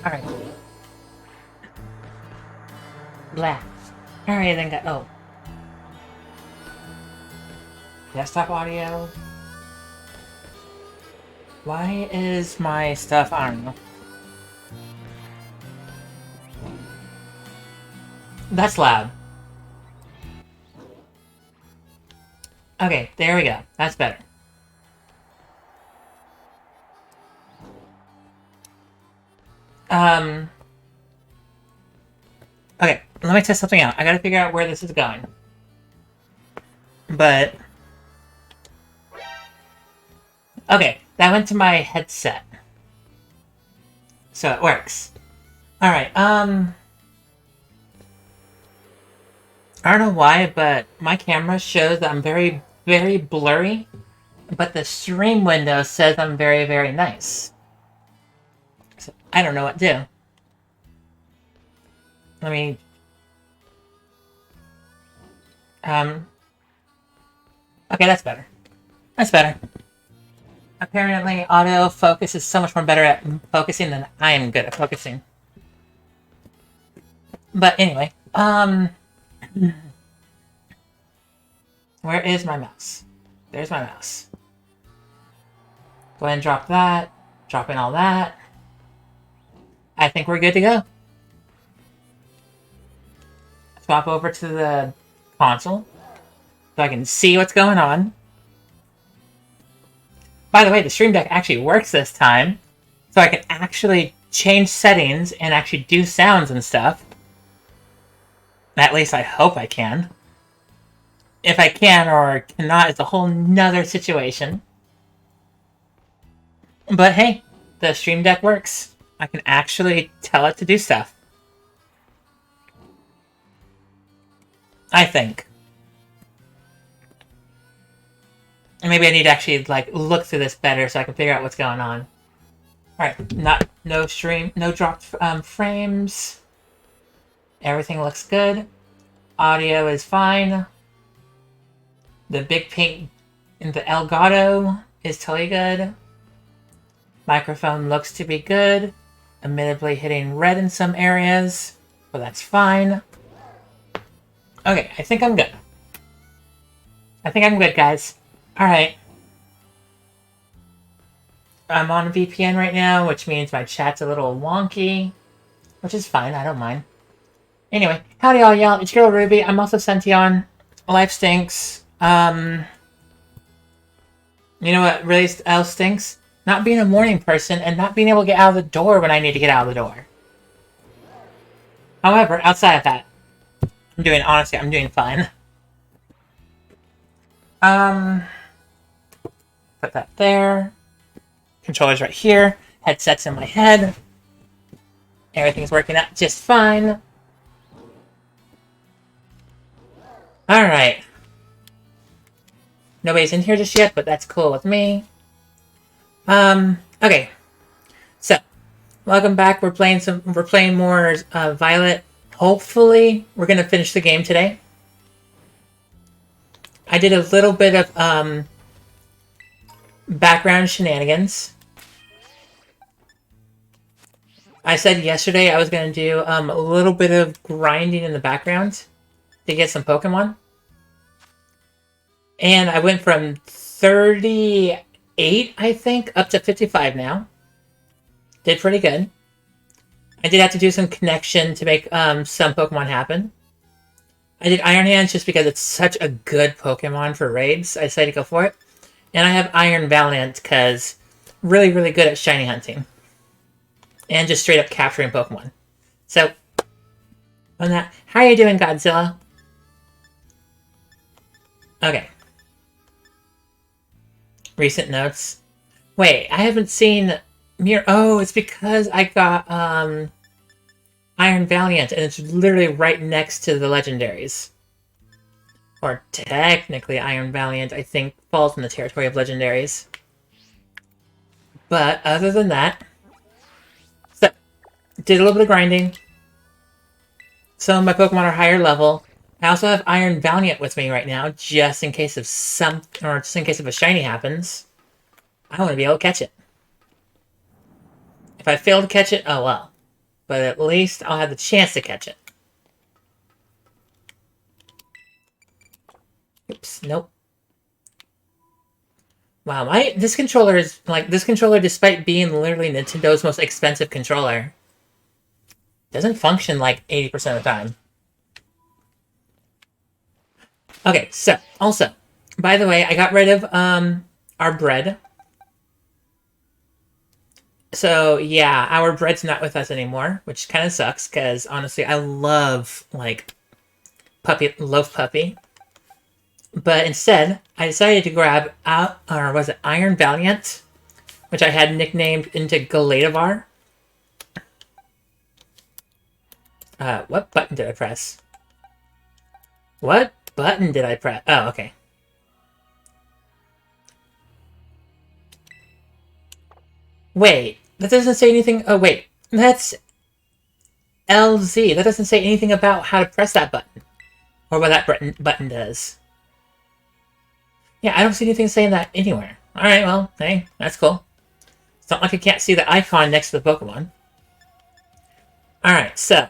Alright. Blah. Alright, then go. Oh. Desktop audio. Why is my stuff? I don't know. That's loud. Okay, there we go. That's better. Okay, let me test something out. I gotta figure out where this is going. But... Okay, that went to my headset. So it works. Alright, I don't know why, but my camera shows that I'm very, very blurry. But the stream window says I'm very, very nice. So I don't know what to do. Let me... Okay, that's better. That's better. Apparently, autofocus is so much more better at focusing than I am good at focusing. But anyway, where is my mouse? There's my mouse. Go ahead and drop that. Drop in all that. I think we're good to go. Swap over to the console so I can see what's going on. By the way, the Stream Deck actually works this time, so I can actually change settings and actually do sounds and stuff. At least I hope I can. If I can or cannot, it's a whole nother situation. But hey, the Stream Deck works. I can actually tell it to do stuff. I think. Maybe I need to actually like look through this better so I can figure out what's going on. Alright, no dropped frames. Everything looks good. Audio is fine. The big pink in the Elgato is totally good. Microphone looks to be good. Admittedly hitting red in some areas, but that's fine. Okay, I think I'm good. I think I'm good, guys. Alright. I'm on a VPN right now, which means my chat's a little wonky. Which is fine, I don't mind. Anyway, howdy all y'all, it's your girl Ruby. I'm also Sention. Life stinks. You know what really else stinks? Not being a morning person and not being able to get out of the door when I need to get out of the door. However, outside of that, honestly, I'm doing fine. Put that there. Controller's right here. Headset's in my head. Everything's working out just fine. Alright. Nobody's in here just yet, but that's cool with me. Okay. So, welcome back. We're playing more Violet. Hopefully, we're gonna finish the game today. I did a little bit of, background shenanigans. I said yesterday I was gonna do, a little bit of grinding in the background to get some Pokemon. And I went from 38, I think, up to 55 now. Did pretty good. I did have to do some connection to make some Pokemon happen. I did Iron Hands just because it's such a good Pokemon for raids. I decided to go for it. And I have Iron Valiant because really, really good at shiny hunting. And just straight up capturing Pokemon. So, on that, how are you doing, Godzilla? Okay. Recent notes. Wait, I haven't seen Mirror. Oh, it's because I got Iron Valiant, and it's literally right next to the legendaries. Or technically, Iron Valiant, I think, falls in the territory of legendaries. But other than that, so did a little bit of grinding. Some of my Pokemon are higher level. I also have Iron Valiant with me right now, just in case of just in case if a shiny happens. I want to be able to catch it. If I fail to catch it, oh well. but at least I'll have the chance to catch it. Oops, nope. Wow, this controller, despite being literally Nintendo's most expensive controller, doesn't function like 80% of the time. Okay, so, also, by the way, I got rid of, our bread. So, yeah, our bread's not with us anymore, which kind of sucks, because, honestly, I love, like, Loaf Puppy. But instead, I decided to grab, or was it Iron Valiant, which I had nicknamed into Galadavar. What button did I press? What button did I press? Oh, okay. Wait, that doesn't say anything. Oh, wait. That's LZ. That doesn't say anything about how to press that button. Or what that button does. Yeah, I don't see anything saying that anywhere. Alright, well, hey, that's cool. It's not like I can't see the icon next to the Pokemon. Alright, so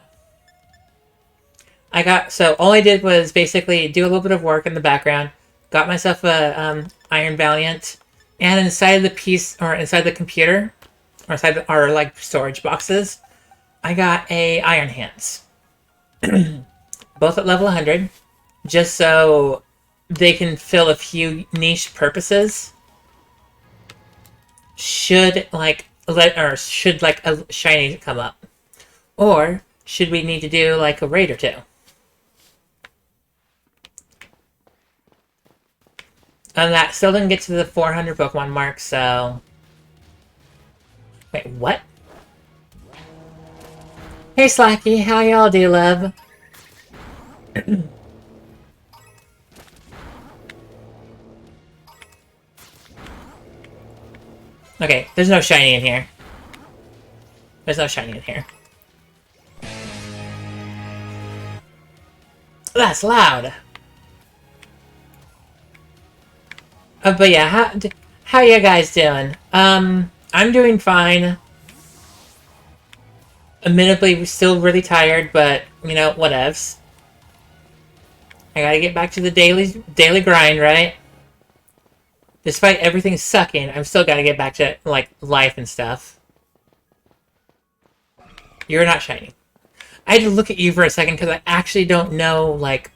all I did was basically do a little bit of work in the background, got myself a Iron Valiant, and inside the computer, or inside our like storage boxes, I got a Iron Hands. Both at level 100, just so they can fill a few niche purposes. Should a shiny come up, or should we need to do like a raid or two? And that still didn't get to the 400 Pokemon mark, so... Wait, what? Hey Slacky, how y'all do, love? Okay, there's no shiny in here. There's no shiny in here. That's loud! But yeah, how you guys doing? I'm doing fine. Admittedly, still really tired, but, you know, whatevs. I gotta get back to the daily grind, right? Despite everything sucking, I'm still gotta get back to, like, life and stuff. You're not shiny. I had to look at you for a second, because I actually don't know, like...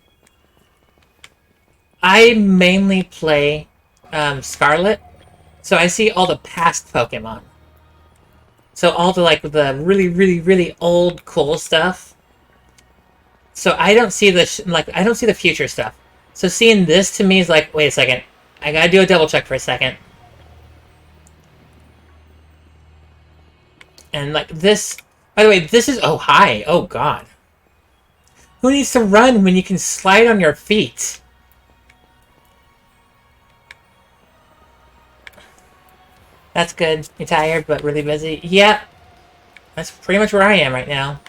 I mainly play Scarlet, so I see all the past Pokemon. So all the, like, the really, really, really old, cool stuff. So I don't see I don't see the future stuff. So seeing this to me is like, wait a second. I gotta do a double check for a second. And, like, this... By the way, this is... Oh, hi. Oh, God. Who needs to run when you can slide on your feet? That's good. You're tired, but really busy. Yeah. That's pretty much where I am right now.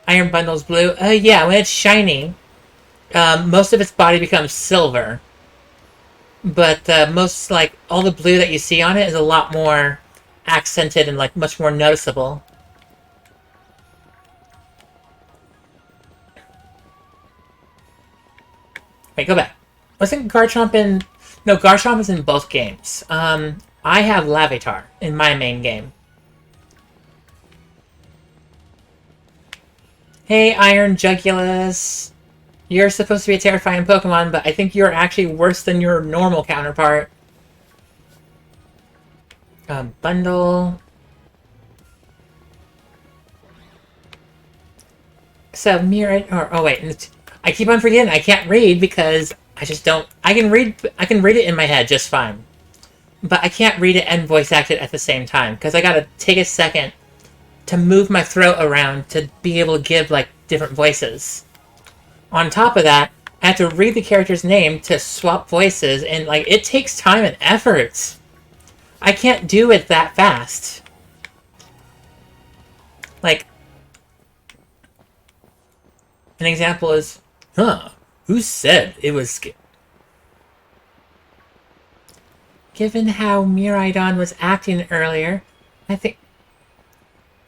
Iron Bundle's blue. Yeah, when it's shiny, most of its body becomes silver. But most, like, all the blue that you see on it is a lot more accented and, like, much more noticeable. Wait, go back. Wasn't Garchomp in... No, Garchomp is in both games. I have Larvitar in my main game. Hey, Iron Jugulus. You're supposed to be a terrifying Pokemon, but I think you're actually worse than your normal counterpart. Bundle. So, oh wait, I keep on forgetting I can't read because I just don't... I can read it in my head just fine. But I can't read it and voice act it at the same time, because I gotta take a second to move my throat around to be able to give, like, different voices. On top of that, I have to read the character's name to swap voices, and, like, it takes time and effort. I can't do it that fast. Like, an example is, who said it was... Given how Miraidon was acting earlier, I think...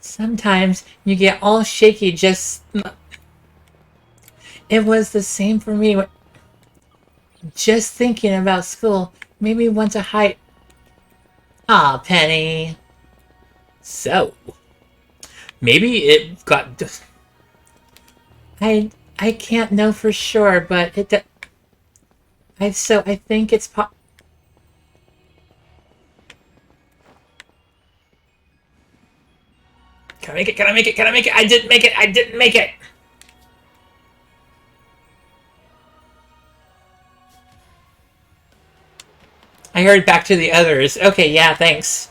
Sometimes you get all shaky just... It was the same for me. Just thinking about school made me want to hide... Aw, Penny. So, maybe it got... I can't know for sure, but it... I think it's Can I make it? Can I make it? Can I make it? I didn't make it! I didn't make it! I heard back to the others. Okay, yeah, thanks.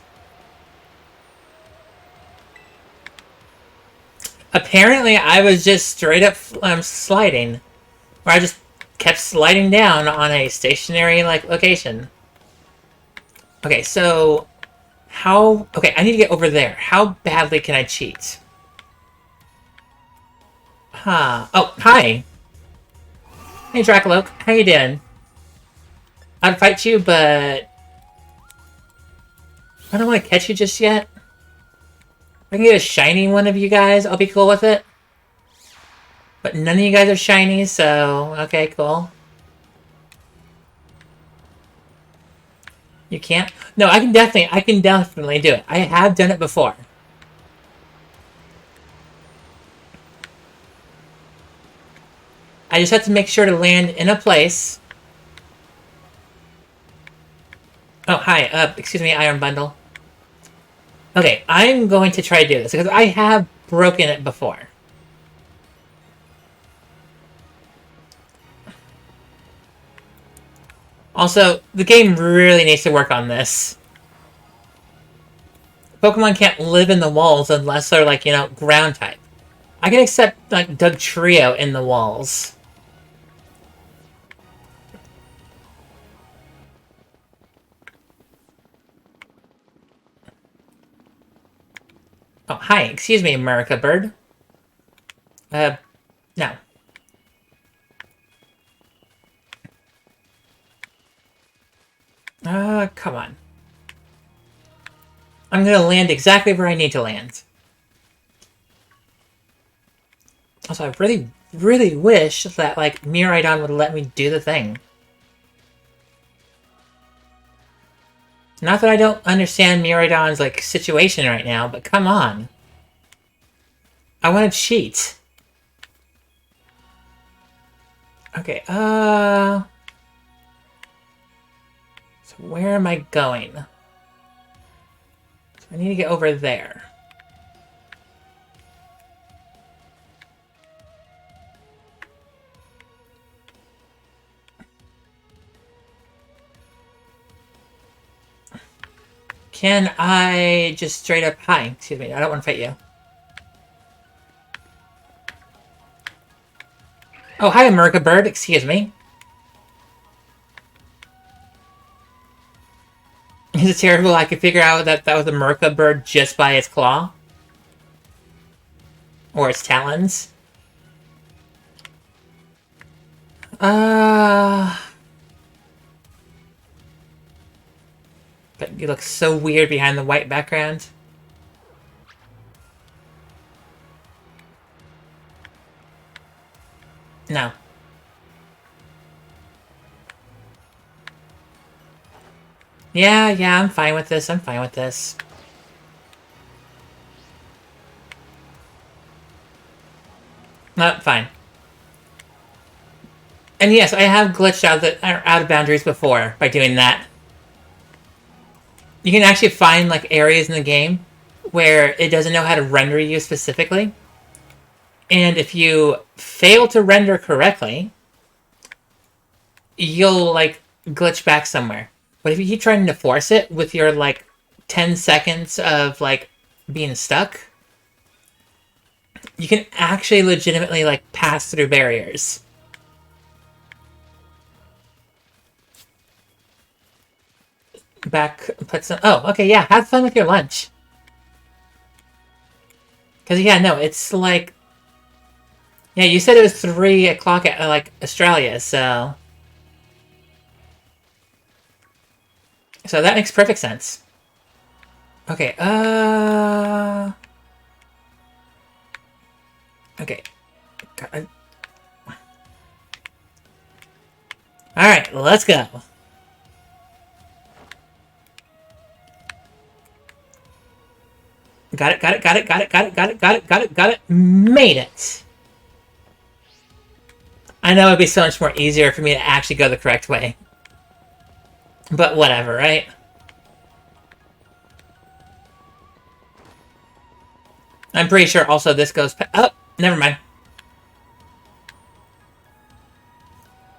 Apparently, I was just straight up sliding. Where I just kept sliding down on a stationary, like, location. Okay, so... How... Okay, I need to get over there. How badly can I cheat? Huh. Oh, hi! Hey, Dracoloak. How you doing? I'd fight you, but... I don't want to catch you just yet. If I can get a shiny one of you guys, I'll be cool with it. But none of you guys are shiny, so... Okay, cool. You can't? No, I can definitely do it. I have done it before. I just have to make sure to land in a place. Oh, hi. Excuse me, Iron Bundle. Okay, I'm going to try to do this, because I have broken it before. Also, the game really needs to work on this. Pokemon can't live in the walls unless they're, like, you know, ground type. I can accept, like, Dugtrio in the walls. Oh, hi. Excuse me, America Bird. No. Come on. I'm gonna land exactly where I need to land. Also, I really, really wish that, like, Miraidon would let me do the thing. Not that I don't understand Miraidon's, like, situation right now, but come on. I want to cheat. Okay, so where am I going? So I need to get over there. Can I just straight up... Hi, excuse me, I don't want to fight you. Oh, hi, America Bird, excuse me. Is it terrible I could figure out that that was a America Bird just by its claw? Or its talons? But you look so weird behind the white background. No. Yeah, I'm fine with this. I'm fine with this. No, fine. And yes, I have glitched out of boundaries before by doing that. You can actually find, like, areas in the game where it doesn't know how to render you specifically. And if you fail to render correctly, you'll, like, glitch back somewhere. But if you keep trying to force it with your, like, 10 seconds of, like, being stuck, you can actually legitimately, like, pass through barriers. Put some... Oh, okay, yeah, have fun with your lunch. Because, yeah, no, it's like... Yeah, you said it was 3 o'clock at, like, Australia, so... So that makes perfect sense. Okay, Alright, let's go. Got it, got it, got it, got it, got it, got it, got it, got it, got it. Made it! I know it'd be so much more easier for me to actually go the correct way. But whatever, right? I'm pretty sure also this goes... Oh, never mind.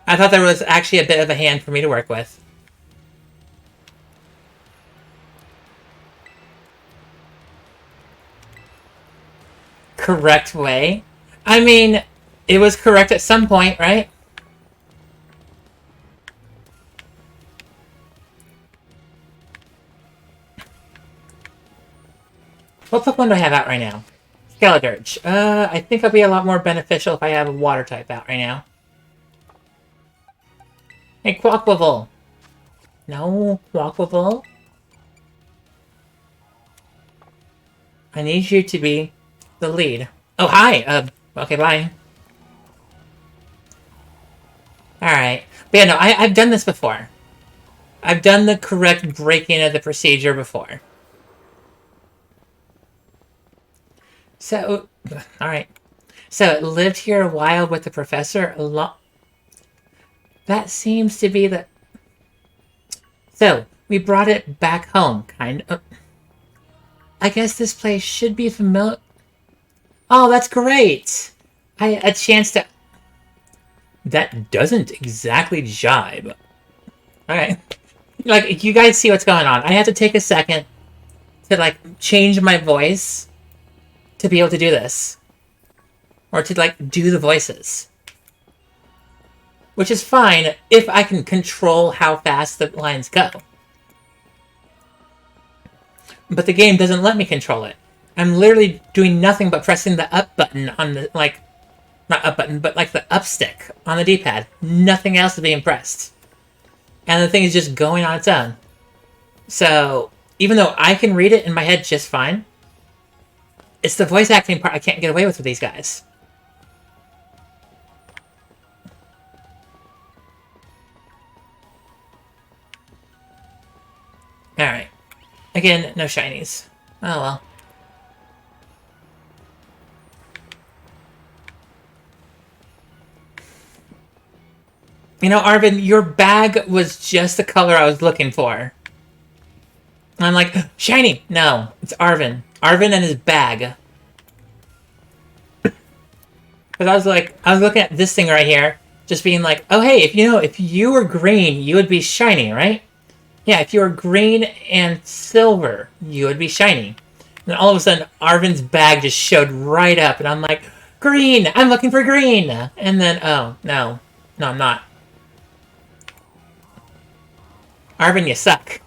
I thought there was actually a bit of a hand for me to work with. Correct way? I mean, it was correct at some point, right? What Pokemon do I have out right now? Skeledirge. I think it'll be a lot more beneficial if I have a water type out right now. Hey, Quaquaval. No, Quaquaval. I need you to be the lead. Oh, hi! Okay, bye. Alright. But yeah, no, I've done this before. I've done the correct breaking of the procedure before. So, alright. So, it lived here a while with the professor a lot. That seems to be the... So, we brought it back home, kind of. I guess this place should be familiar... Oh, that's great! A chance to... That doesn't exactly jibe. Okay. Like, you guys see what's going on. I have to take a second to, like, change my voice to be able to do this. Or to, like, do the voices. Which is fine if I can control how fast the lines go. But the game doesn't let me control it. I'm literally doing nothing but pressing the up button on the, like... Not up button, but like the up stick on the D-pad. Nothing else is being pressed. And the thing is just going on its own. So, even though I can read it in my head just fine, it's the voice acting part I can't get away with these guys. Alright. Again, no shinies. Oh well. You know, Arvin, your bag was just the color I was looking for. I'm like, shiny! No, it's Arvin. Arvin and his bag. Because I was looking at this thing right here, just being like, oh hey, if you were green, you would be shiny, right? Yeah, if you were green and silver, you would be shiny. And then all of a sudden, Arvin's bag just showed right up, and I'm like, green! I'm looking for green! And then, oh, no. No, I'm not. Arvin, you suck.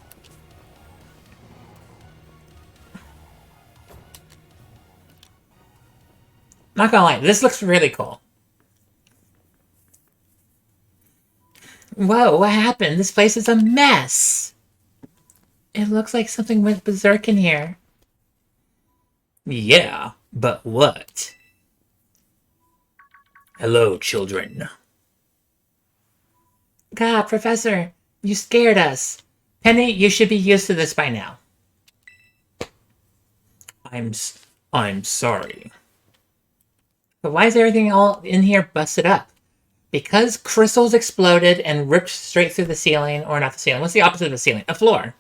Not gonna lie, this looks really cool. Whoa, what happened? This place is a mess. It looks like something went berserk in here. Yeah, but what? Hello, children. God, Professor, you scared us. Penny, you should be used to this by now. I'm sorry. But why is everything all in here busted up? Because crystals exploded and ripped straight through the ceiling, or not the ceiling. What's the opposite of the ceiling? A floor.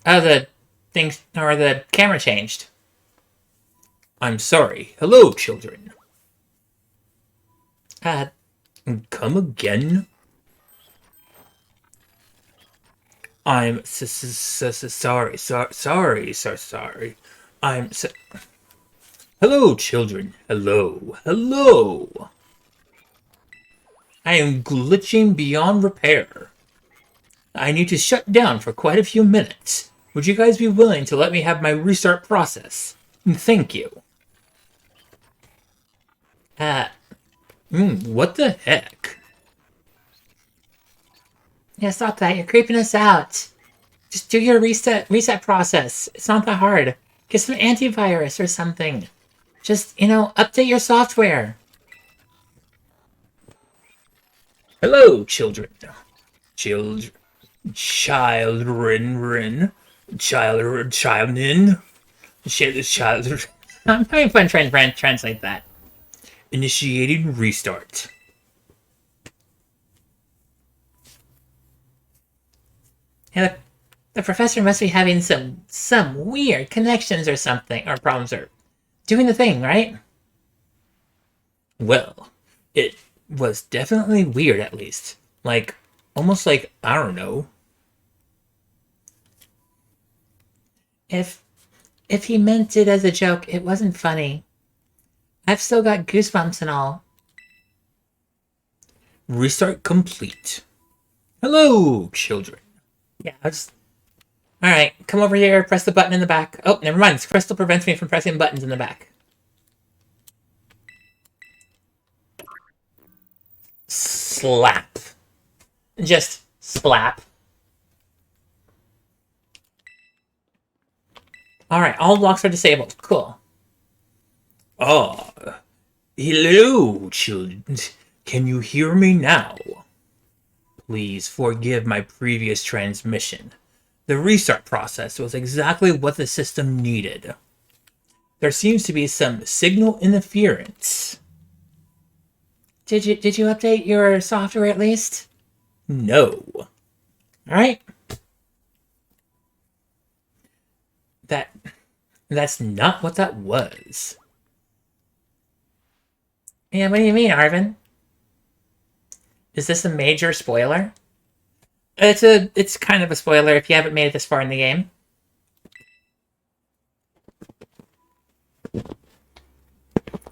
Oh, the things, or the camera changed. I'm sorry. Hello, children. Come again? I'm sorry. I'm so... Hello, children. Hello. I am glitching beyond repair. I need to shut down for quite a few minutes. Would you guys be willing to let me have my restart process? Thank you. What the heck? Yeah, stop that. You're creeping us out. Just do your reset process. It's not that hard. Get some antivirus or something. Just, update your software. Hello, children. Children. Children. Children. Child. I'm having fun trying to translate that. Initiating restart. Yeah, the professor must be having some weird connections or something, or problems, or doing the thing, right? Well, it was definitely weird, at least. Like, almost like, I don't know. If he meant it as a joke, it wasn't funny. I've still got goosebumps and all. Restart complete. Hello, children. Yeah, Alright, come over here, press the button in the back. Oh, never mind. This crystal prevents me from pressing buttons in the back. Slap. Just slap. Alright, all blocks are disabled. Cool. Oh, hello, children. Can you hear me now? Please forgive my previous transmission. The restart process was exactly what the system needed. There seems to be some signal interference. Did you update your software at least? No. Alright. That's not what that was. Yeah, what do you mean, Arven? Is this a major spoiler? It's kind of a spoiler if you haven't made it this far in the game.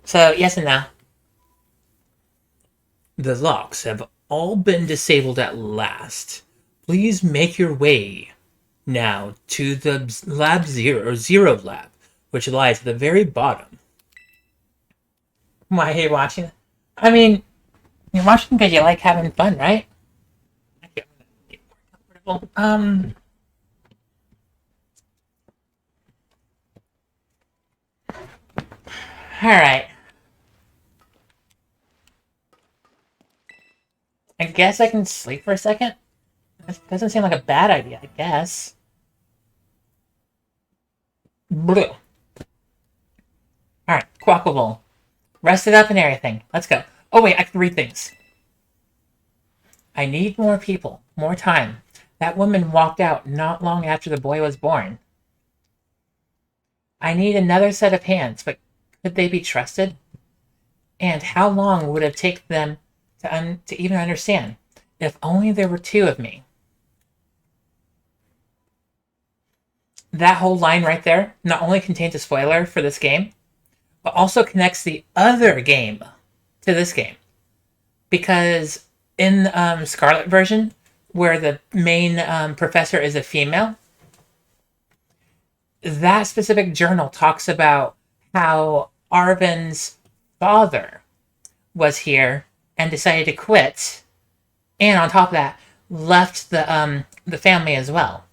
So, yes and no. The locks have all been disabled at last. Please make your way now to the Lab Zero Lab, which lies at the very bottom. Why are you watching? I mean, you're watching because you like having fun, right? Okay, I'm gonna get more comfortable. Alright. I guess I can sleep for a second? That doesn't seem like a bad idea, I guess. Blue. Alright, Quackable. Rested up and everything. Let's go. Oh wait, I can read things. I need more people. More time. That woman walked out not long after the boy was born. I need another set of hands, but could they be trusted? And how long would it take them to even understand? If only there were two of me. That whole line right there not only contains a spoiler for this game, but also connects the other game to this game. Because in the Scarlet version, where the main professor is a female, that specific journal talks about how Arven's father was here and decided to quit, and on top of that, left the family as well.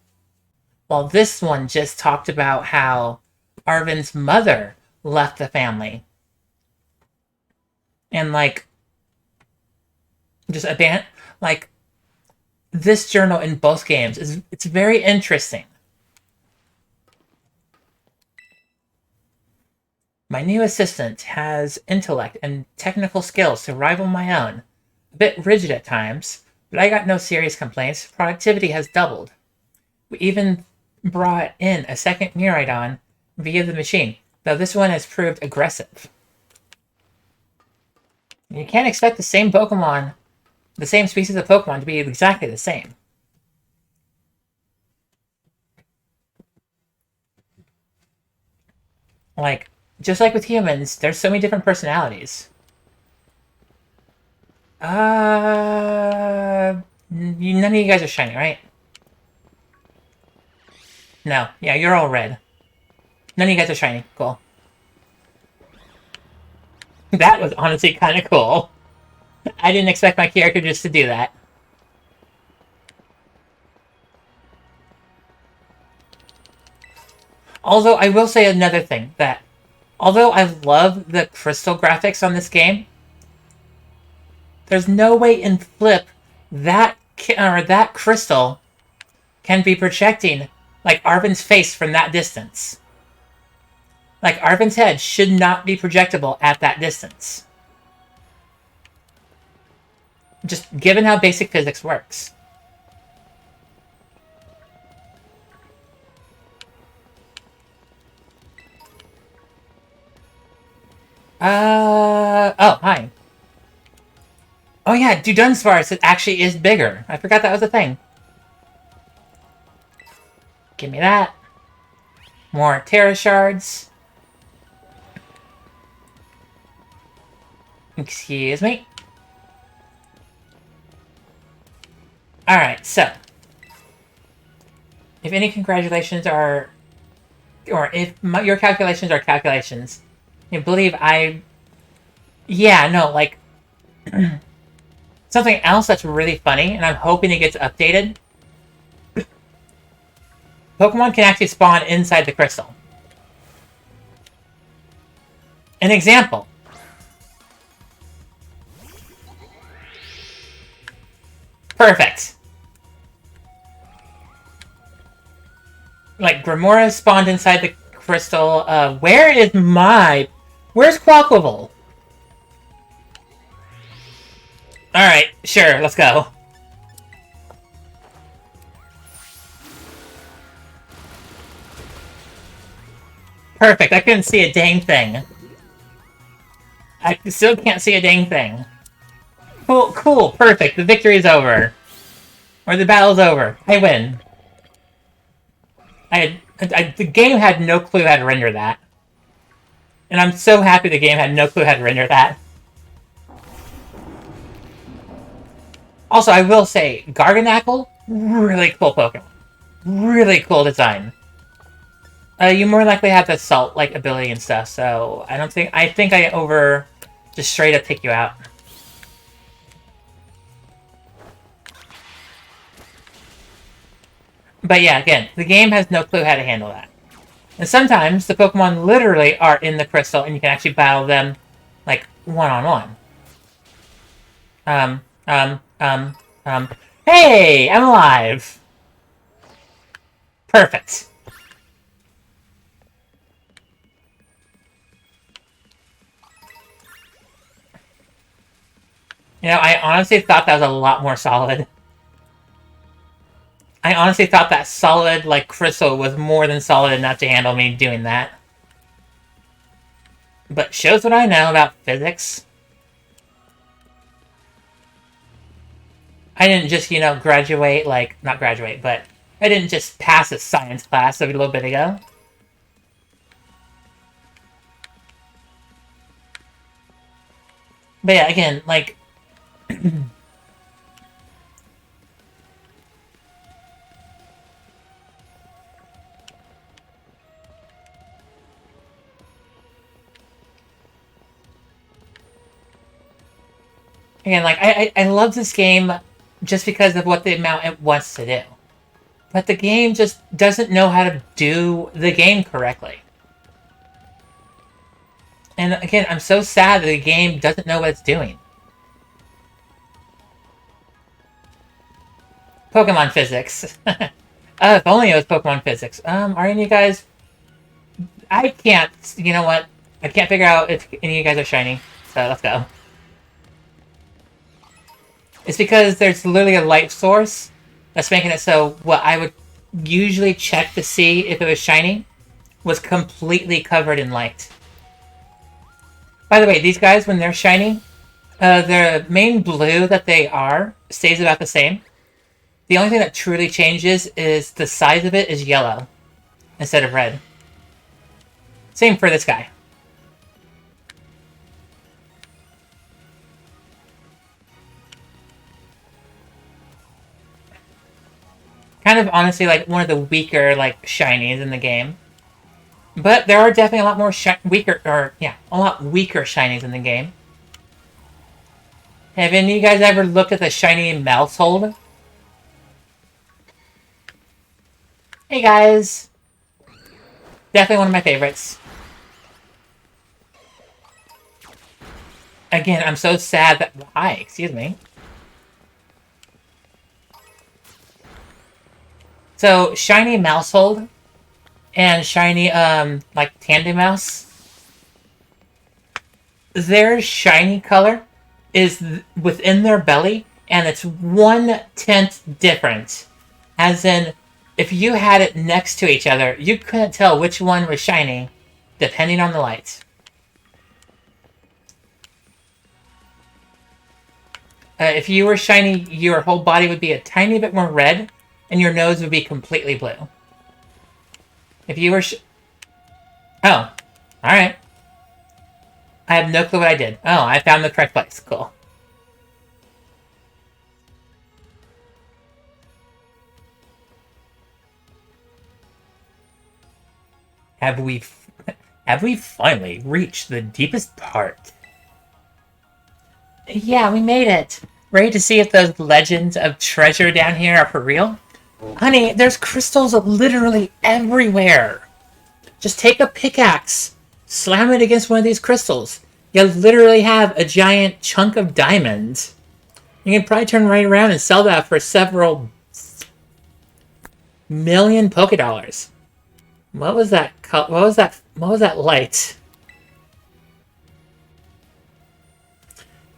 While this one just talked about how Arven's mother left the family and just abandoned. This journal in both games it's very interesting. My new assistant has intellect and technical skills to rival my own. A bit rigid at times, but I got no serious complaints. Productivity has doubled. We even brought in a second Miraidon via the machine, though this one has proved aggressive. You can't expect the same Pokemon, the same species of Pokemon, to be exactly the same. Just like with humans, there's so many different personalities. None of you guys are shiny, right? No. Yeah, you're all red. None of you guys are shiny. Cool. That was honestly kind of cool. I didn't expect my character just to do that. Although, I will say another thing, that although I love the crystal graphics on this game, There's no way in Flip that that crystal can be projecting like Arven's face from that distance. Like Arven's head should not be projectable at that distance. Just given how basic physics works. Oh, hi. Oh yeah, Dudunsparce actually is bigger. I forgot that was a thing. Give me that. More Terra Shards. Excuse me. Alright, so. If any congratulations are... Or if your calculations are calculations, I believe I... Yeah, no, like... something else that's really funny, and I'm hoping it gets updated. Pokemon can actually spawn inside the crystal. An example. Perfect. Like, Grimora spawned inside the crystal. Where's Quaquaval? Alright, sure, let's go. Perfect, I couldn't see a dang thing. I still can't see a dang thing. Cool, perfect, the victory's over. Or the battle's over. I win. The game had no clue how to render that. And I'm so happy the game had no clue how to render that. Also, I will say, Garganacl, really cool Pokemon. Really cool design. You more likely have the Salt-like ability and stuff, so I think I just straight up take you out. But yeah, again, the game has no clue how to handle that. And sometimes the Pokemon literally are in the crystal and you can actually battle them, like, one-on-one. Hey! I'm alive! Perfect. You know, I honestly thought that was a lot more solid. I honestly thought that solid, like, crystal was more than solid enough to handle me doing that. But shows what I know about physics. I didn't just, you know, graduate, like, not graduate, but I didn't just pass a science class a little bit ago. But yeah, again, like... Again, like, I love this game just because of what the amount it wants to do. But the game just doesn't know how to do the game correctly. And again, I'm so sad that the game doesn't know what it's doing. Pokemon physics. If only it was Pokemon physics. Are any of you guys... I can't... You know what? I can't figure out if any of you guys are shiny. So, let's go. It's because there's literally a light source that's making it so what I would usually check to see if it was shiny was completely covered in light. By the way, these guys, when they're shiny, the main blue that they are stays about the same. The only thing that truly changes is the size of it is yellow instead of red. Same for this guy. Kind of honestly like one of the weaker like shinies in the game. But there are definitely a lot more a lot weaker shinies in the game. Have any of you guys ever looked at the shiny Maushold? Hey guys! Definitely one of my favorites. Again, I'm so sad that... Hi, excuse me. So, Shiny Mousehold and Shiny, like, Tandemaus, their shiny color is within their belly, and it's 1/10 different. As in, if you had it next to each other, you couldn't tell which one was shiny, depending on the light. If you were shiny, your whole body would be a tiny bit more red, and your nose would be completely blue. If you were oh, alright. I have no clue what I did. Oh, I found the correct place. Cool. Have we finally reached the deepest part? Yeah, we made it. Ready to see if those legends of treasure down here are for real? Honey, there's crystals literally everywhere. Just take a pickaxe, slam it against one of these crystals. You'll literally have a giant chunk of diamonds. You can probably turn right around and sell that for several million Pokédollars. What was that? What was that light?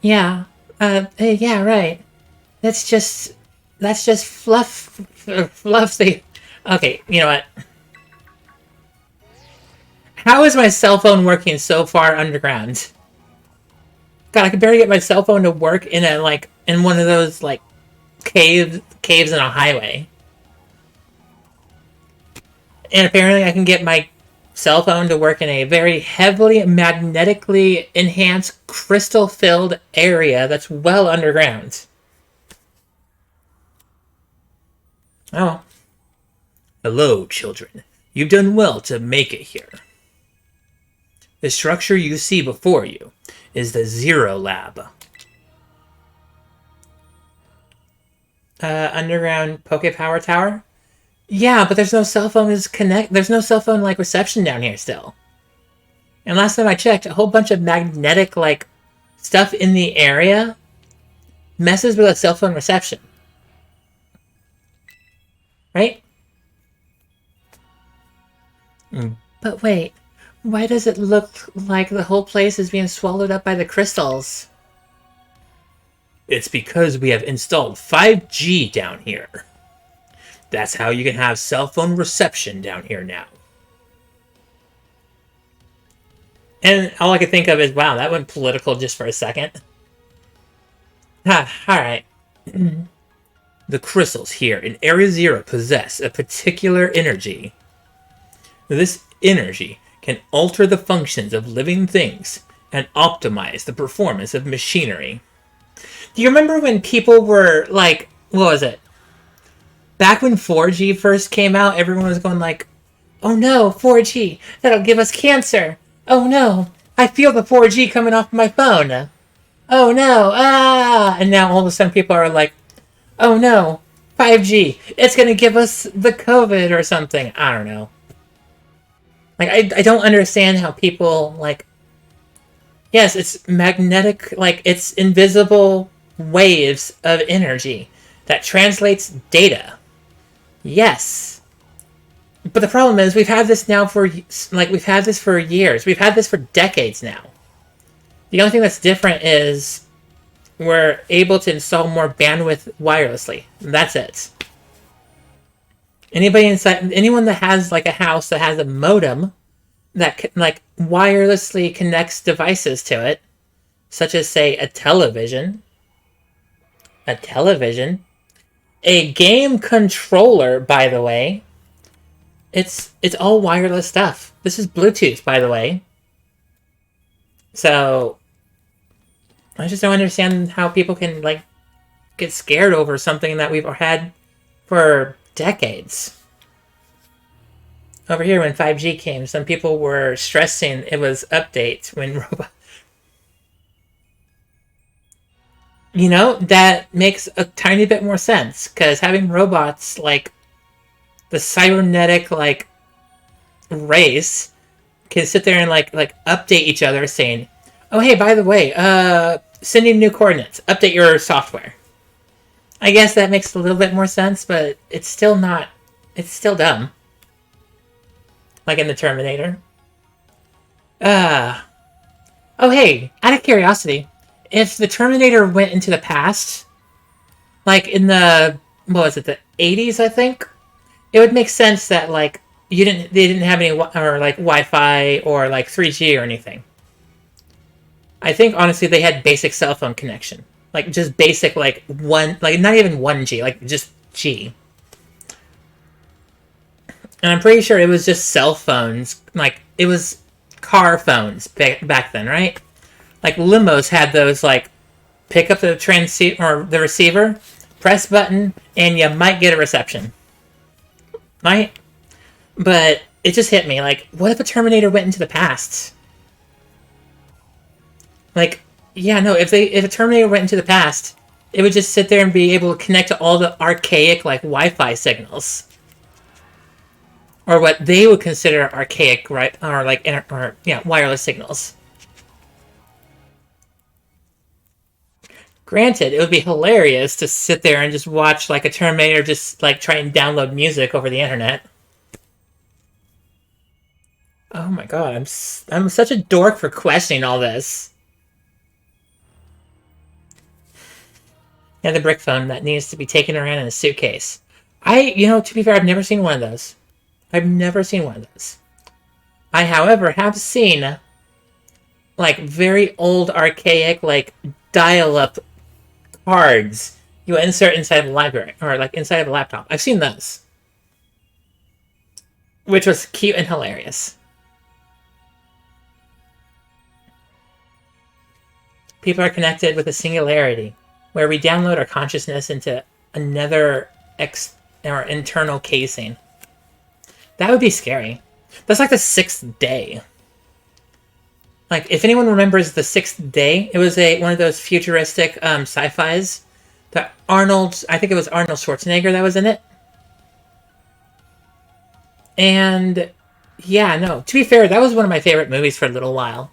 Yeah. Yeah, right. That's just fluffy. Okay, you know what? How is my cell phone working so far underground? God, I could barely get my cell phone to work in one of those like caves in a highway. And apparently I can get my cell phone to work in a very heavily magnetically enhanced crystal-filled area that's well underground. Oh. Hello, children. You've done well to make it here. The structure you see before you is the Zero Lab. Underground Poke Power Tower? Yeah, but there's no cell phone there's no cell phone like reception down here still. And last time I checked, a whole bunch of magnetic like stuff in the area messes with a cell phone reception. Right? But wait, why does it look like the whole place is being swallowed up by the crystals? It's because we have installed 5G down here. That's how you can have cell phone reception down here now. And all I could think of is, wow, that went political just for a second. Alright. The crystals here in Area Zero possess a particular energy. This energy can alter the functions of living things and optimize the performance of machinery. Do you remember when people were like, what was it? Back when 4G first came out, everyone was going like, oh no, 4G, that'll give us cancer. Oh no, I feel the 4G coming off my phone. Oh no, ah! And now all of a sudden people are like, oh no, 5G, it's gonna give us the COVID or something. I don't know. Like, I don't understand how people, like, yes, it's magnetic, like, it's invisible waves of energy that translates data. Yes. But the problem is, we've had this now for, like, we've had this for years. We've had this for decades now. The only thing that's different is we're able to install more bandwidth wirelessly. That's it. Anyone that has, like, a house that has a modem that, like, wirelessly connects devices to it, such as, say, a television, a game controller, by the way, it's all wireless stuff. This is Bluetooth, by the way. So, I just don't understand how people can, like, get scared over something that we've had for decades. Over here, when 5G came, some people were stressing it was updates when robot. You know, that makes a tiny bit more sense, because having robots, like, the cybernetic, like, race, can sit there and, like update each other saying, Oh, hey, by the way, sending new coordinates. Update your software. I guess that makes a little bit more sense, but it's still not... It's still dumb. Like in the Terminator. Oh, hey, out of curiosity, if the Terminator went into the past, like in the... What was it, the 80s, I think? It would make sense that, like, they didn't have any, or, like, Wi-Fi or, like, 3G or anything. I think, honestly, they had basic cell phone connection. Like, just basic, like, not even 1G, like, just G. And I'm pretty sure it was just cell phones. Like, it was car phones back then, right? Like, limos had those, like, pick up the or the receiver, press button, and you might get a reception. Right? But it just hit me, like, what if a Terminator went into the past? Like, yeah, no, if a Terminator went into the past, it would just sit there and be able to connect to all the archaic, like, Wi-Fi signals. Or what they would consider archaic, right? Or, like, wireless signals. Granted, it would be hilarious to sit there and just watch, like, a Terminator just, like, try and download music over the internet. Oh my god, I'm such a dork for questioning all this. Yeah, the brick phone that needs to be taken around in a suitcase. To be fair, I've never seen one of those. I've never seen one of those. I, however, have seen, like, very old, archaic, like, dial-up cards you insert inside of a library, or, like, inside of a laptop. I've seen those. Which was cute and hilarious. People are connected with a singularity, where we download our consciousness into another or internal casing. That would be scary. That's like the Sixth Day. Like, if anyone remembers the Sixth Day, it was one of those futuristic sci-fis that I think it was Arnold Schwarzenegger that was in it. And yeah, no, to be fair, that was one of my favorite movies for a little while.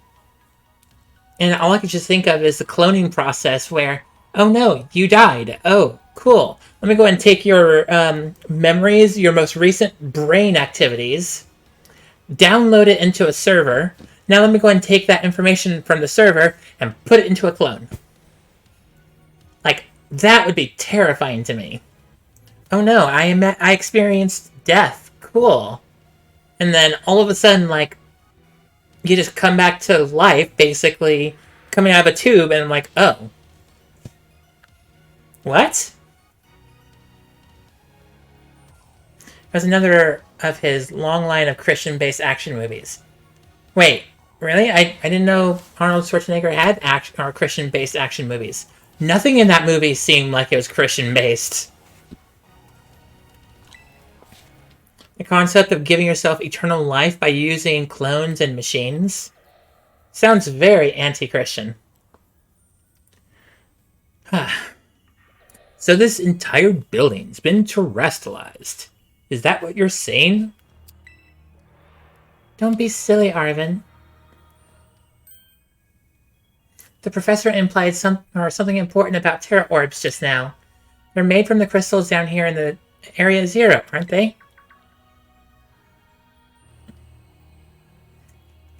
And all I could just think of is the cloning process where, oh no, you died. Oh, cool. Let me go ahead and take your memories, your most recent brain activities, download it into a server. Now let me go ahead and take that information from the server and put it into a clone. Like, that would be terrifying to me. Oh no, I experienced death. Cool. And then all of a sudden, like, you just come back to life, basically coming out of a tube, and I'm like, oh. What? There's another of his long line of Christian-based action movies. Wait, really? I didn't know Arnold Schwarzenegger had Christian-based action movies. Nothing in that movie seemed like it was Christian-based. The concept of giving yourself eternal life by using clones and machines sounds very anti-Christian. So this entire building's been terrestrialized. Is that what you're saying? Don't be silly, Arvin. The professor implied something important about Terra orbs just now. They're made from the crystals down here in the Area Zero, aren't they?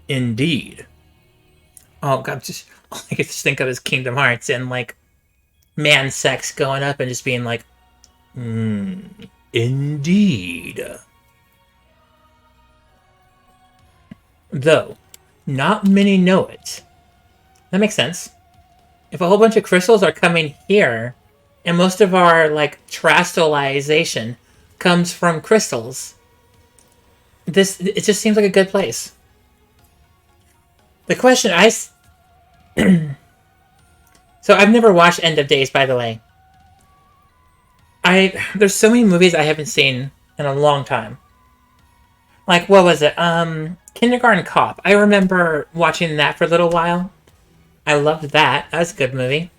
Indeed. Oh god, all I can just think of is Kingdom Hearts and, like, man sex going up and just being like, indeed. Though, not many know it. That makes sense. If a whole bunch of crystals are coming here, and most of our, like, terrestrialization comes from crystals, it just seems like a good place. The question So I've never watched End of Days, by the way. There's so many movies I haven't seen in a long time. Like, what was it? Kindergarten Cop. I remember watching that for a little while. I loved that. That was a good movie.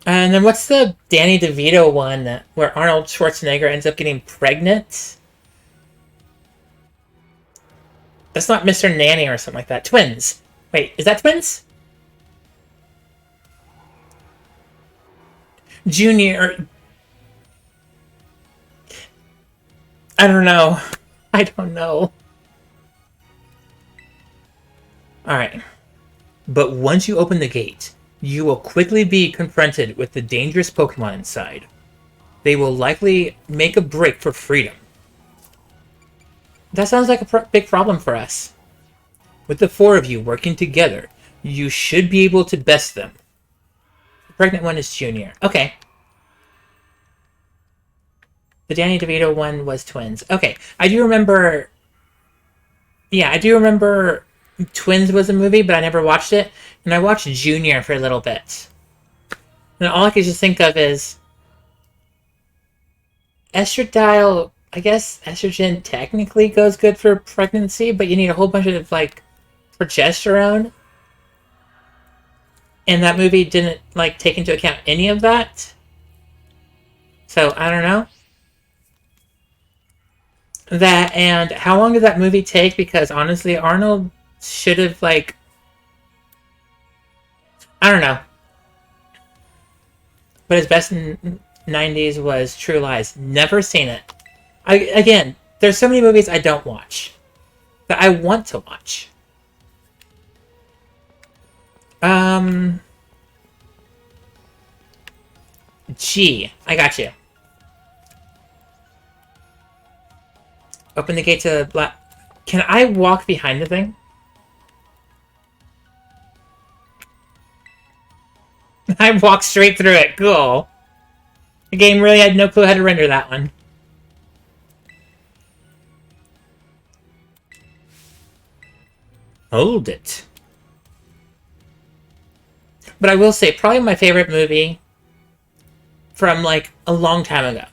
And then what's the Danny DeVito one where Arnold Schwarzenegger ends up getting pregnant? That's not Mr. Nanny or something like that. Twins. Wait, is that twins? Junior. I don't know. I don't know. Alright. But once you open the gate, you will quickly be confronted with the dangerous Pokemon inside. They will likely make a break for freedom. That sounds like a big problem for us. With the 4 of you working together, you should be able to best them. The pregnant one is Junior. Okay. The Danny DeVito one was twins. Okay, I do remember... Yeah, I do remember Twins was a movie, but I never watched it. And I watched Junior for a little bit. And all I could just think of is... Estradiol... I guess estrogen technically goes good for pregnancy, but you need a whole bunch of, like, progesterone. And that movie didn't, like, take into account any of that. So, I don't know. That, and how long did that movie take? Because, honestly, Arnold should have, like... I don't know. But his best in 90s was True Lies. Never seen it. Again, there's so many movies I don't watch. That I want to watch. G. I got you. Open the gate to the black... Can I walk behind the thing? I walked straight through it. Cool. The game really had no clue how to render that one. Hold it. But I will say, probably my favorite movie from, like, a long time ago.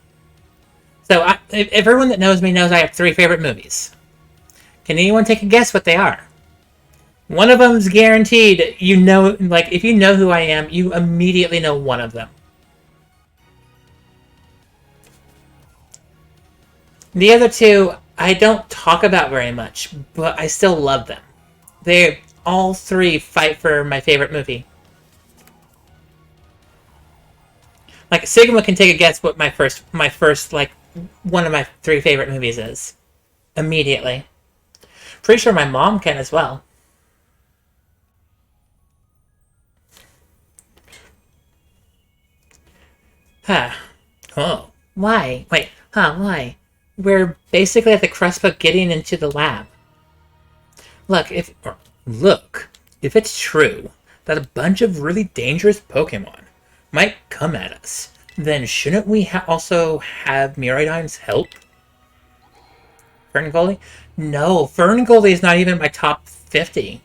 So, if everyone that knows me knows I have 3 favorite movies. Can anyone take a guess what they are? One of them's guaranteed. You know, like, if you know who I am, you immediately know one of them. The other 2, I don't talk about very much, but I still love them. They all 3 fight for my favorite movie. Like, Sigma can take a guess what my first, like, one of my 3 favorite movies is. Immediately. Pretty sure my mom can as well. Huh. Oh. Why? Wait. Huh, why? We're basically at the cusp of getting into the lab. Look, if it's true that a bunch of really dangerous Pokemon might come at us, then shouldn't we also have Miraidon's help? Ferngully? No, Ferngully is not even my top 50.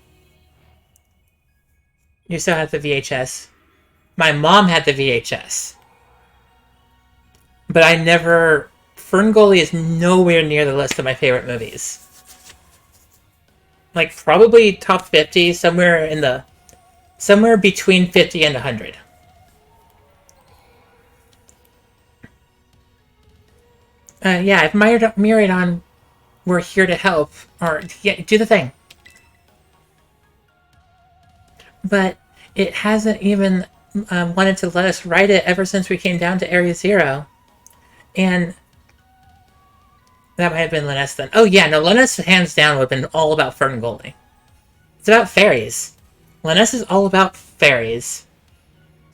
You still have the VHS. My mom had the VHS. But I never... Ferngully is nowhere near the list of my favorite movies. Like, probably top 50, somewhere in the... Somewhere between 50 and 100. Yeah, if Miraidon were here to help, or yeah, do the thing. But it hasn't even wanted to let us ride it ever since we came down to Area Zero. And that might have been Linus then. Oh yeah, no, Linus hands down would have been all about Ferngully. It's about fairies. Linus is all about fairies.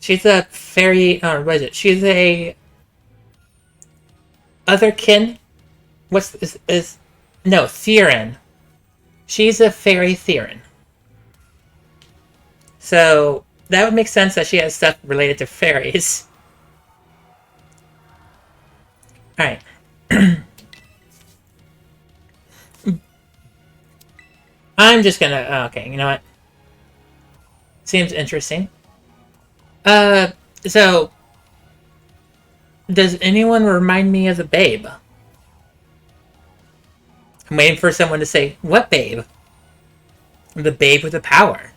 She's a fairy, what is it? She's a... Otherkin? What's is no, Theron. She's a fairy Theron. So that would make sense that she has stuff related to fairies. Alright. I'm just gonna... okay, you know what? Seems interesting. So... Does anyone remind me of the babe? I'm waiting for someone to say, what babe? The babe with the power.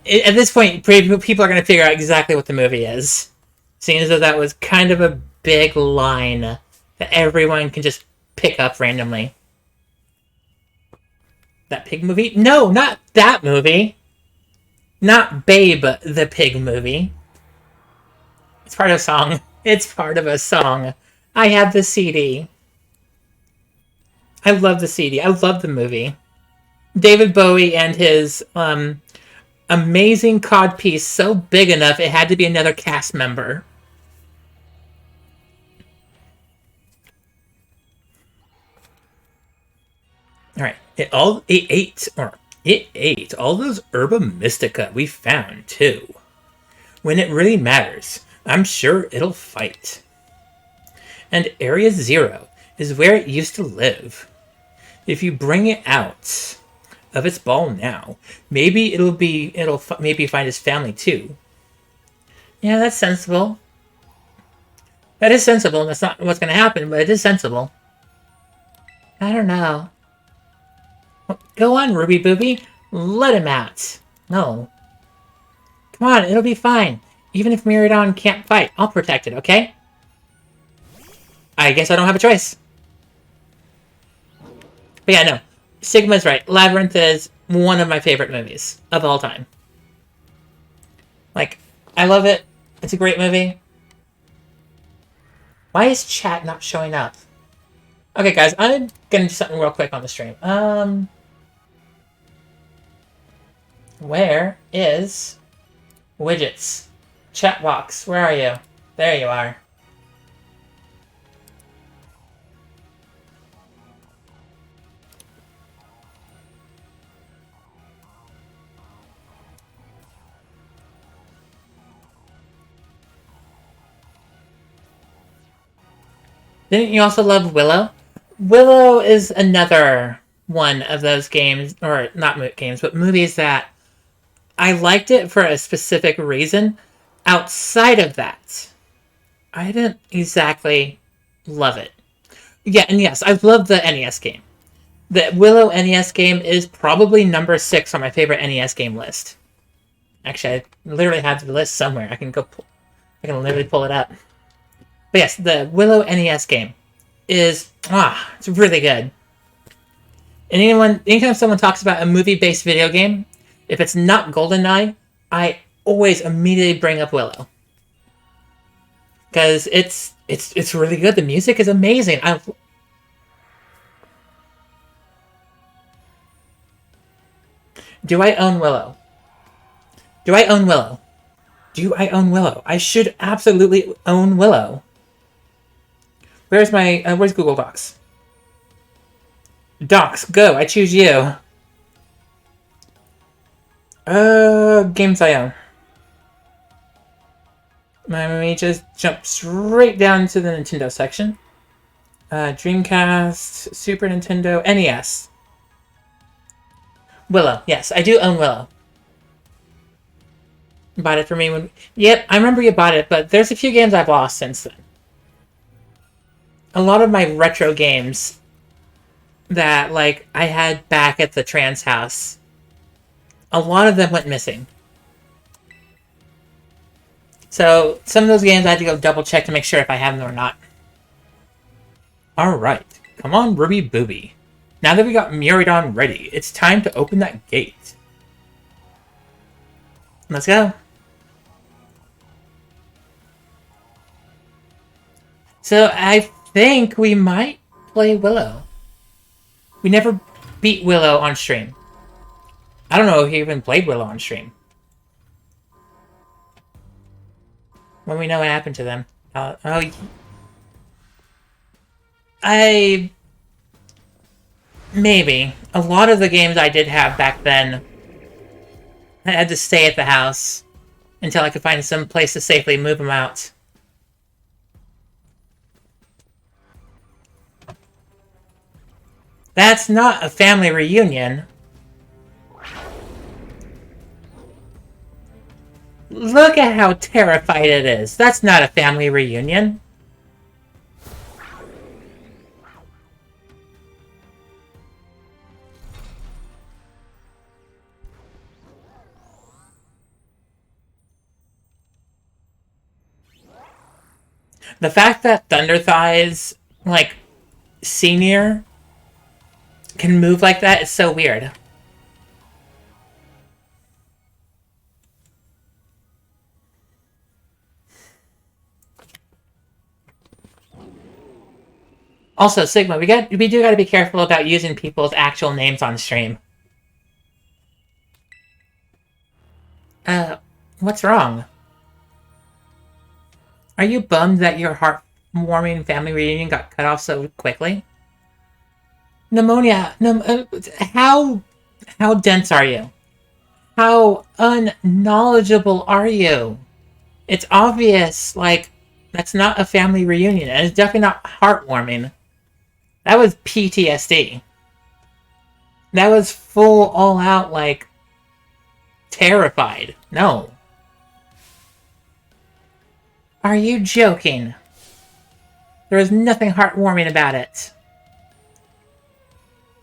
At this point, people are going to figure out exactly what the movie is. Seeing as though that was kind of a big line that everyone can just pick up randomly. That pig movie? No, not that movie. Not Babe the Pig movie. It's part of a song. It's part of a song. I have the CD. I love the CD. I love the movie. David Bowie and his amazing codpiece, so big enough it had to be another cast member. All right, it ate all those Herba Mystica we found too. When it really matters, I'm sure it'll fight. And Area Zero is where it used to live. If you bring it out of its ball now, maybe it'll maybe find its family too. Yeah, that's sensible. That is sensible. That's not what's going to happen, but it is sensible. I don't know. Go on, Ruby Booby. Let him out. No. Come on, it'll be fine. Even if Miraidon can't fight, I'll protect it, okay? I guess I don't have a choice. But yeah, no. Sigma's right. Labyrinth is one of my favorite movies of all time. Like, I love it. It's a great movie. Why is chat not showing up? Okay, guys, I'm gonna do something real quick on the stream. Where is widgets? Chat box, where are you? There you are. Didn't you also love Willow? Willow is another one of those games, or not games, but movies that I liked it for a specific reason. Outside of that, I didn't exactly love it. Yeah, and yes, I love the NES game. The Willow NES game is probably number 6 on my favorite NES game list. Actually, I literally have the list somewhere. I can literally pull it up. But yes, the Willow NES game is, it's really good. And anytime someone talks about a movie-based video game, if it's not GoldenEye, I always immediately bring up Willow. Because it's really good. The music is amazing. Do I own Willow? Do I own Willow? Do I own Willow? I should absolutely own Willow. Where's Google Docs? Docs, go. I choose you. Games I own. Let me just jump straight down to the Nintendo section. Dreamcast, Super Nintendo, NES. Willow. Yes, I do own Willow. You bought it for me when... Yep, I remember you bought it, but there's a few games I've lost since then. A lot of my retro games that, like, I had back at the trans house, a lot of them went missing. So, some of those games I had to go double check to make sure if I have them or not. Alright, come on, Ruby Booby. Now that we got Miraidon ready, it's time to open that gate. Let's go. So, I think we might play Willow. We never beat Willow on stream. I don't know if he even played Willow on stream. When we know what happened to them. Maybe. A lot of the games I did have back then, I had to stay at the house until I could find some place to safely move them out. That's not a family reunion. Look at how terrified it is. That's not a family reunion. The fact that Thunder Thighs, like, Senior can move like that is so weird. Also, Sigma, we do gotta be careful about using people's actual names on stream. What's wrong? Are you bummed that your heartwarming family reunion got cut off so quickly? Pneumonia. How dense are you? How unknowledgeable are you? It's obvious, like, that's not a family reunion, and it's definitely not heartwarming. That was PTSD. That was full, all-out, like, terrified. No. Are you joking? There was nothing heartwarming about it.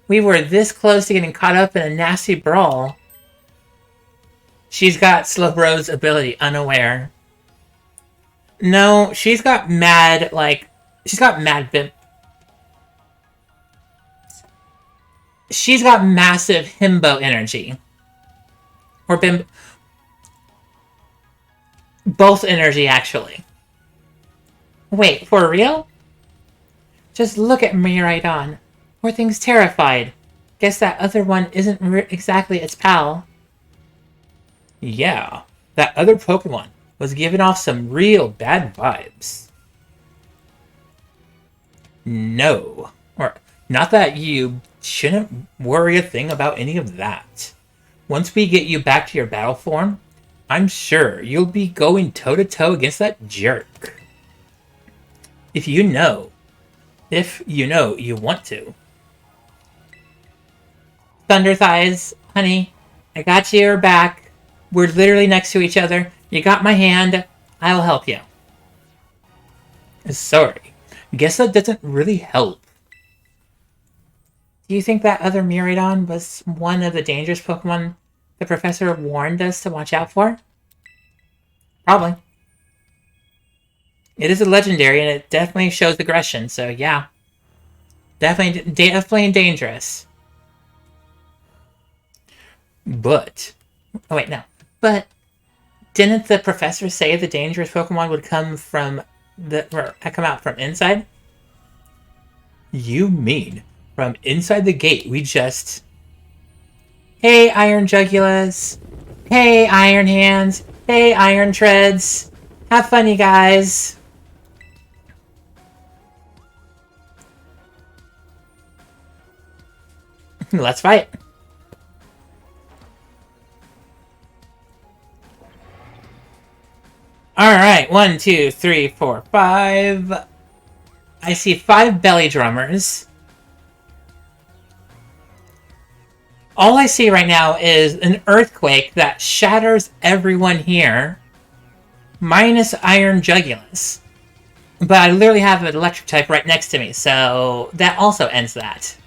We were this close to getting caught up in a nasty brawl. She's got Slowbro's ability, unaware. No, she's got mad, like... She's got mad... She's got massive himbo energy. Or bim... Both energy, actually. Wait, for real? Just look at Miraidon. Poor thing's terrified. Guess that other one isn't exactly its pal. Yeah, that other Pokemon was giving off some real bad vibes. No. Or, not that you shouldn't worry a thing about any of that. Once we get you back to your battle form, I'm sure you'll be going toe-to-toe against that jerk. If you know you want to. Thunder Thighs, honey, I got your back. We're literally next to each other. You got my hand. I will help you. Sorry. Guess that doesn't really help. Do you think that other Miraidon was one of the dangerous Pokemon the professor warned us to watch out for? Probably. It is a legendary, and it definitely shows aggression, so yeah. Definitely dangerous. But... Oh, wait, no. But... Didn't the professor say the dangerous Pokemon would come out from inside? You mean from inside the gate we just... Hey, Iron Jugulas. Hey, Iron Hands. Hey, Iron Treads. Have fun, you guys. Let's fight. Alright, 1, 2, 3, 4, 5. I see 5 belly drummers. All I see right now is an earthquake that shatters everyone here. Minus Iron Jugulas. But I literally have an electric type right next to me, so that also ends that.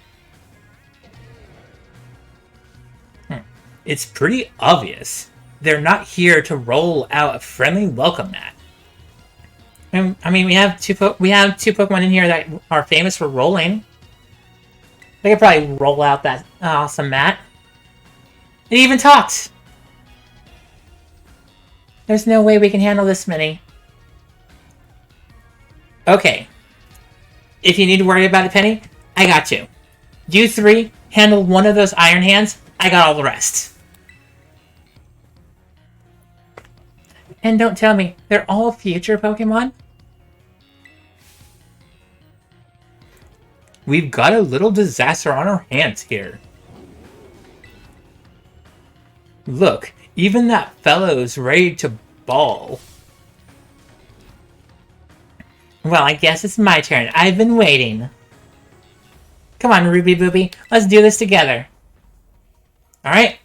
It's pretty obvious. They're not here to roll out a friendly welcome mat. I mean, we have two Pokemon in here that are famous for rolling. They could probably roll out that awesome mat. It even talks! There's no way we can handle this many. Okay. If you need to worry about it, Penny, I got you. You 3 handle one of those Iron Hands, I got all the rest. And don't tell me, they're all future Pokemon? We've got a little disaster on our hands here. Look, even that fellow's ready to ball. Well, I guess it's my turn. I've been waiting. Come on, Ruby Booby. Let's do this together. Alright.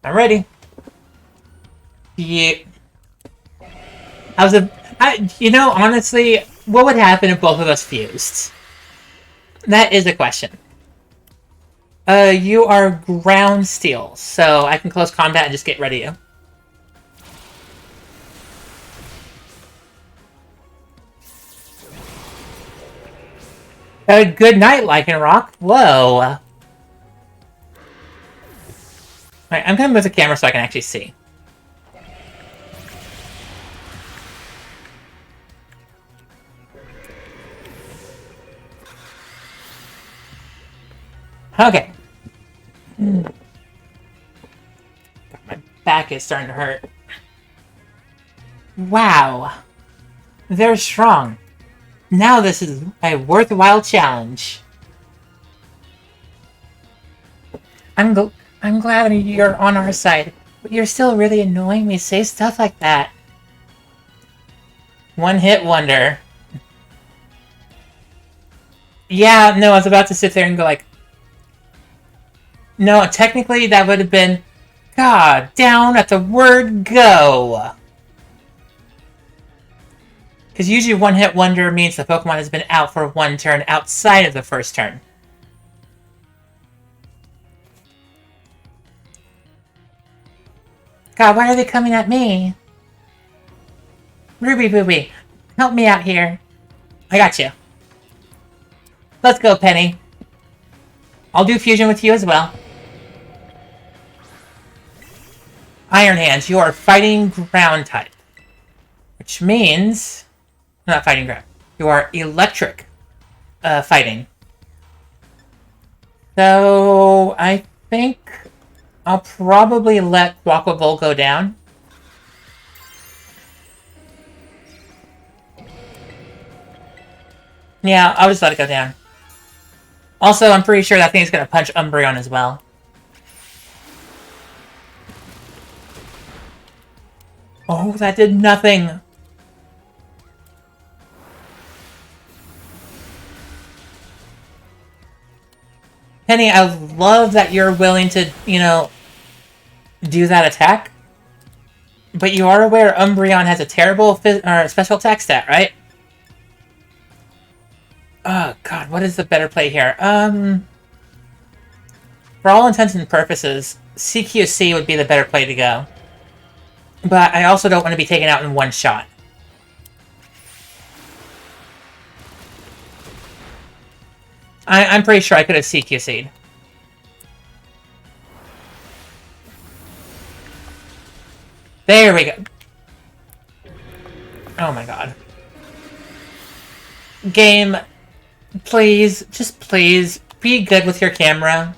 I'm ready. Yeah. You know, honestly, what would happen if both of us fused? That is a question. You are ground steel, so I can close combat and just get rid of you. Good night, Lycanroc. Whoa. Alright, I'm gonna move the camera so I can actually see. Okay. My back is starting to hurt. Wow. They're strong. Now this is a worthwhile challenge. I'm glad you're on our side, but you're still really annoying me. Say stuff like that. One hit wonder. Yeah, no, I was about to sit there and go like... No, technically that would have been... God, down at the word go. Because usually one hit wonder means the Pokemon has been out for one turn outside of the first turn. God, why are they coming at me? Ruby Booby, help me out here. I got you. Let's go, Penny. I'll do fusion with you as well. Iron Hands, you are fighting ground type. Which means... Not fighting ground. You are electric fighting. So, I think I'll probably let Quaquaval go down. Yeah, I'll just let it go down. Also, I'm pretty sure that thing's gonna punch Umbreon as well. Oh, that did nothing. Penny, I love that you're willing to, you know, do that attack. But you are aware Umbreon has a terrible special attack stat, right? Oh, God, what is the better play here? For all intents and purposes, CQC would be the better play to go. But I also don't want to be taken out in one shot. I'm pretty sure I could have CQC'd. There we go. Oh my god. Game, please, just please, be good with your camera.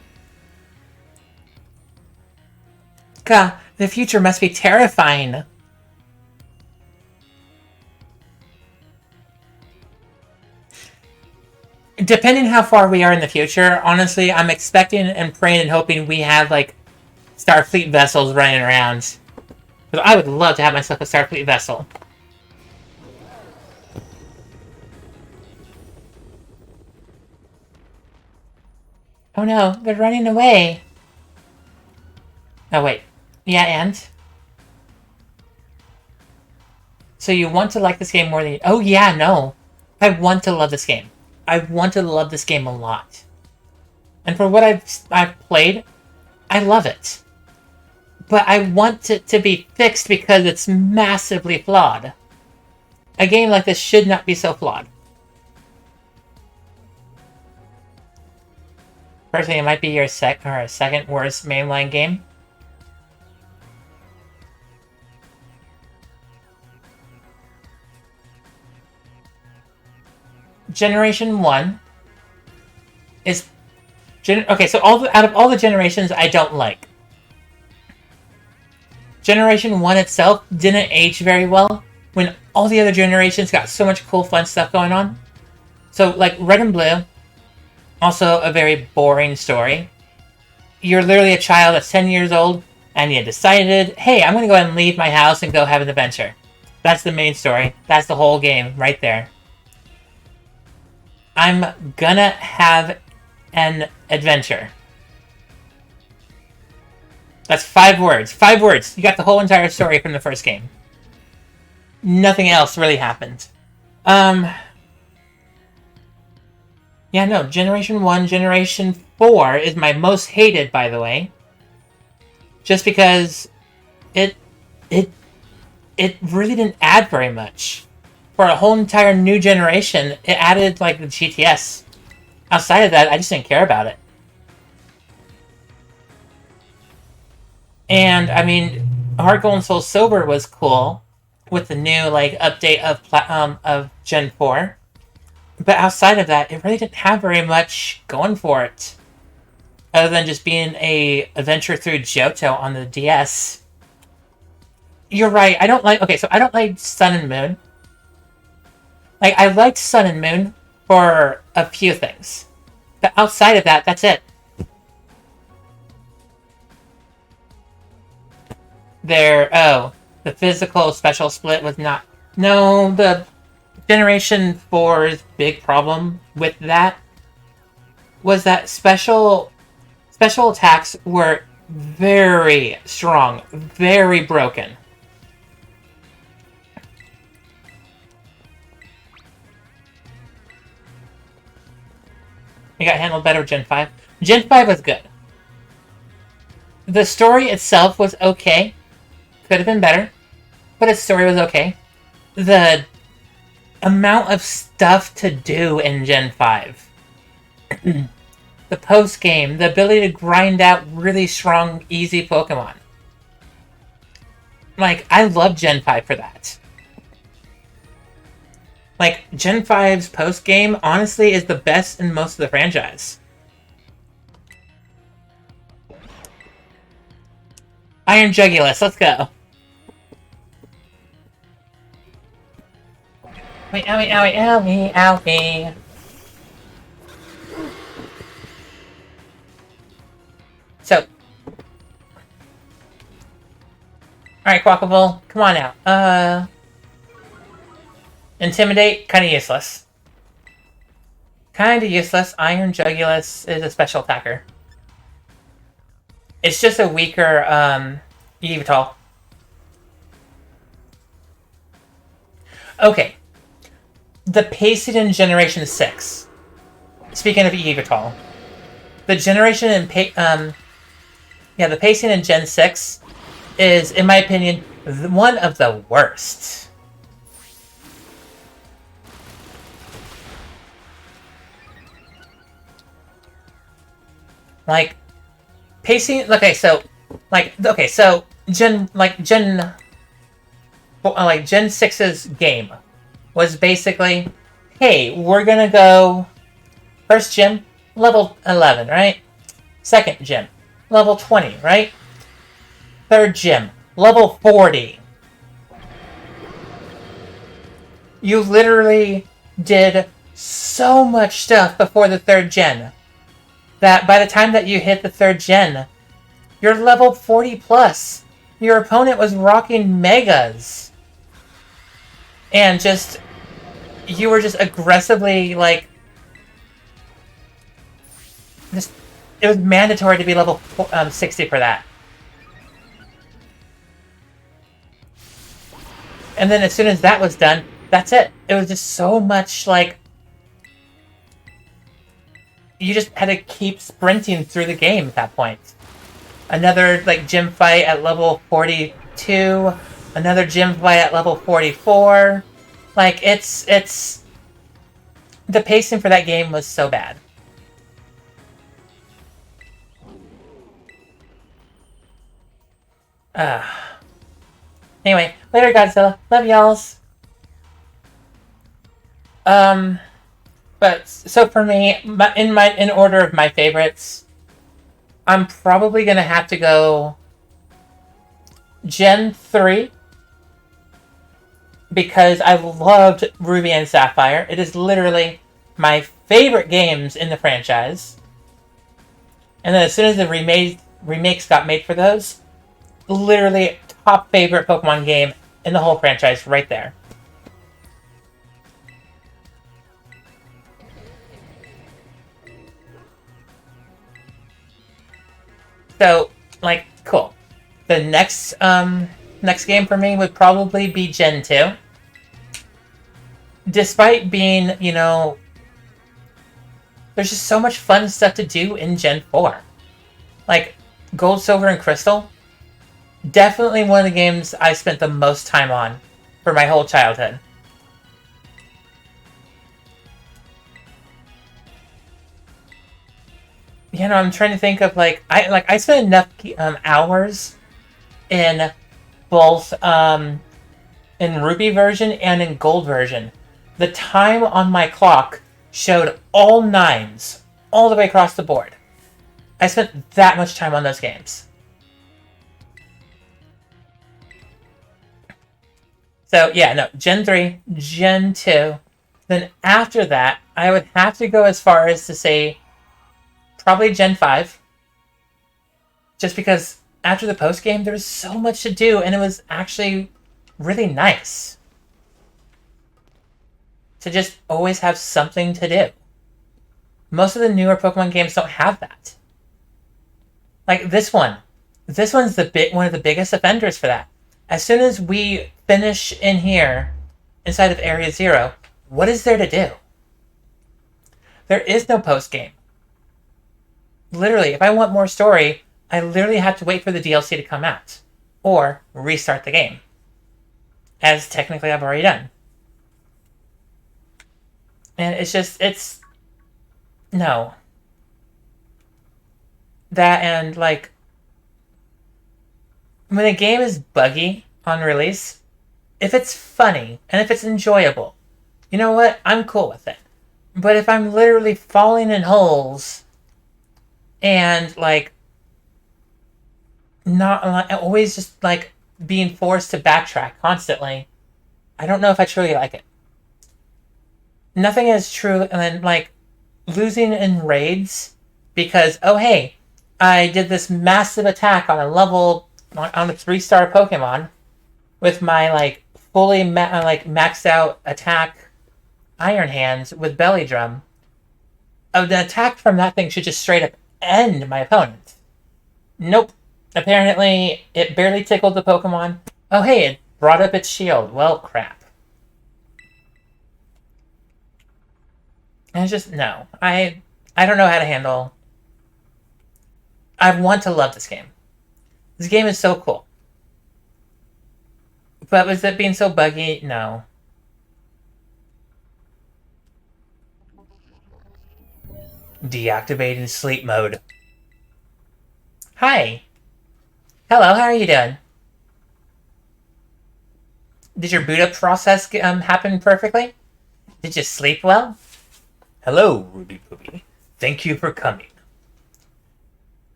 God, the future must be terrifying. Depending how far we are in the future, honestly, I'm expecting and praying and hoping we have, like, Starfleet vessels running around. Because I would love to have myself a Starfleet vessel. Oh no, they're running away. Oh wait. Yeah, and? So you want to like this game more than... Oh yeah, no. I want to love this game. I want to love this game a lot. And for what I've played, I love it. But I want it to be fixed because it's massively flawed. A game like this should not be so flawed. Personally, it might be your second worst mainline game. Generation 1 is... Okay, so out of all the generations, I don't like. Generation 1 itself didn't age very well when all the other generations got so much cool, fun stuff going on. So, like, Red and Blue, also a very boring story. You're literally a child that's 10 years old, and you decided, hey, I'm going to go ahead and leave my house and go have an adventure. That's the main story. That's the whole game right there. I'm gonna have an adventure. That's 5 words. 5 words. You got the whole entire story from the first game. Nothing else really happened. Yeah, no. Generation 1, Generation 4 is my most hated, by the way. Just because it really didn't add very much. For a whole entire new generation, it added, like, the GTS. Outside of that, I just didn't care about it. And, I mean, Heart Gold and Soul Silver was cool with the new, like, update of Gen 4. But outside of that, it really didn't have very much going for it. other than just being a adventure through Johto on the DS. You're right. I don't like. Okay, so I don't like Sun and Moon. Like, I liked Sun and Moon for a few things, but outside of that, that's it. The physical special split was not. No, the Generation 4's big problem with that was that special attacks were very strong, very broken. It got handled better with Gen 5. Gen 5 was good. The story itself was okay. Could have been better, but its story was okay. The amount of stuff to do in Gen 5. The post-game, the ability to grind out really strong, easy Pokemon. Like, I love Gen 5 for that. Like, Gen 5's post-game, honestly, is the best in most of the franchise. Iron Jugulus, let's go. Owie, owie, owie, owie, owie. So. Alright, Quackable, come on out. Intimidate, kinda useless. Kinda useless. Iron Jugulus is a special attacker. It's just a weaker, Yveltal. Okay. The pacing in Generation 6. Speaking of Yveltal. The generation in the pacing in Gen 6 is, in my opinion, one of the worst. Like, pacing, Gen 6's game was basically, hey, we're gonna go first gym, level 11, right? Second gym, level 20, right? Third gym, level 40. You literally did so much stuff before the third gen that by the time that you hit the third gen, you're level 40 plus. Your opponent was rocking megas. And you were just aggressively, like, it was mandatory to be level 60 for that. And then as soon as that was done, that's it. It was just so much, like, you just had to keep sprinting through the game at that point. Another, like, gym fight at level 42. Another gym fight at level 44. Like, it's... The pacing for that game was so bad. Anyway, later, Godzilla. Love y'alls. But, so for me, in order of my favorites, I'm probably gonna have to go Gen 3, because I loved Ruby and Sapphire. It is literally my favorite games in the franchise. And then as soon as the remakes got made for those, literally top favorite Pokemon game in the whole franchise right there. So, like, cool. The next game for me would probably be Gen 2. Despite being, there's just so much fun stuff to do in Gen 4. Like, Gold, Silver, and Crystal. Definitely one of the games I spent the most time on for my whole childhood. I'm trying to think of, I spent enough hours in both in Ruby version and in Gold version. The time on my clock showed all 9s all the way across the board. I spent that much time on those games. So yeah, no, Gen 3, Gen 2. Then after that, I would have to go as far as to say probably Gen 5. Just because after the post game, there was so much to do, and it was actually really nice to just always have something to do. Most of the newer Pokemon games don't have that. Like this one. This one's one of the biggest offenders for that. As soon as we finish in here, inside of Area Zero, what is there to do? There is no post game. Literally, if I want more story, I literally have to wait for the DLC to come out. Or restart the game. As technically I've already done. And it's... No. That and, like... When a game is buggy on release, if it's funny and if it's enjoyable, you know what? I'm cool with it. But if I'm literally falling in holes and, like, not always just, like, being forced to backtrack constantly, I don't know if I truly like it. Nothing is true, and then, like, losing in raids because, oh, hey, I did this massive attack on a 3-star Pokemon with my, like, fully maxed out attack Iron Hands with Belly Drum. The attack from that thing should just straight up end my opponent. Nope. Apparently, it barely tickled the Pokemon. Oh, hey, it brought up its shield. Well, crap. And it's just, no. I don't know how to handle... I want to love this game. This game is so cool. But was it being so buggy? No. Deactivating sleep mode. Hi. Hello, how are you doing? Did your boot up process happen perfectly? Did you sleep well? Hello, Ruby Poopy. Thank you for coming.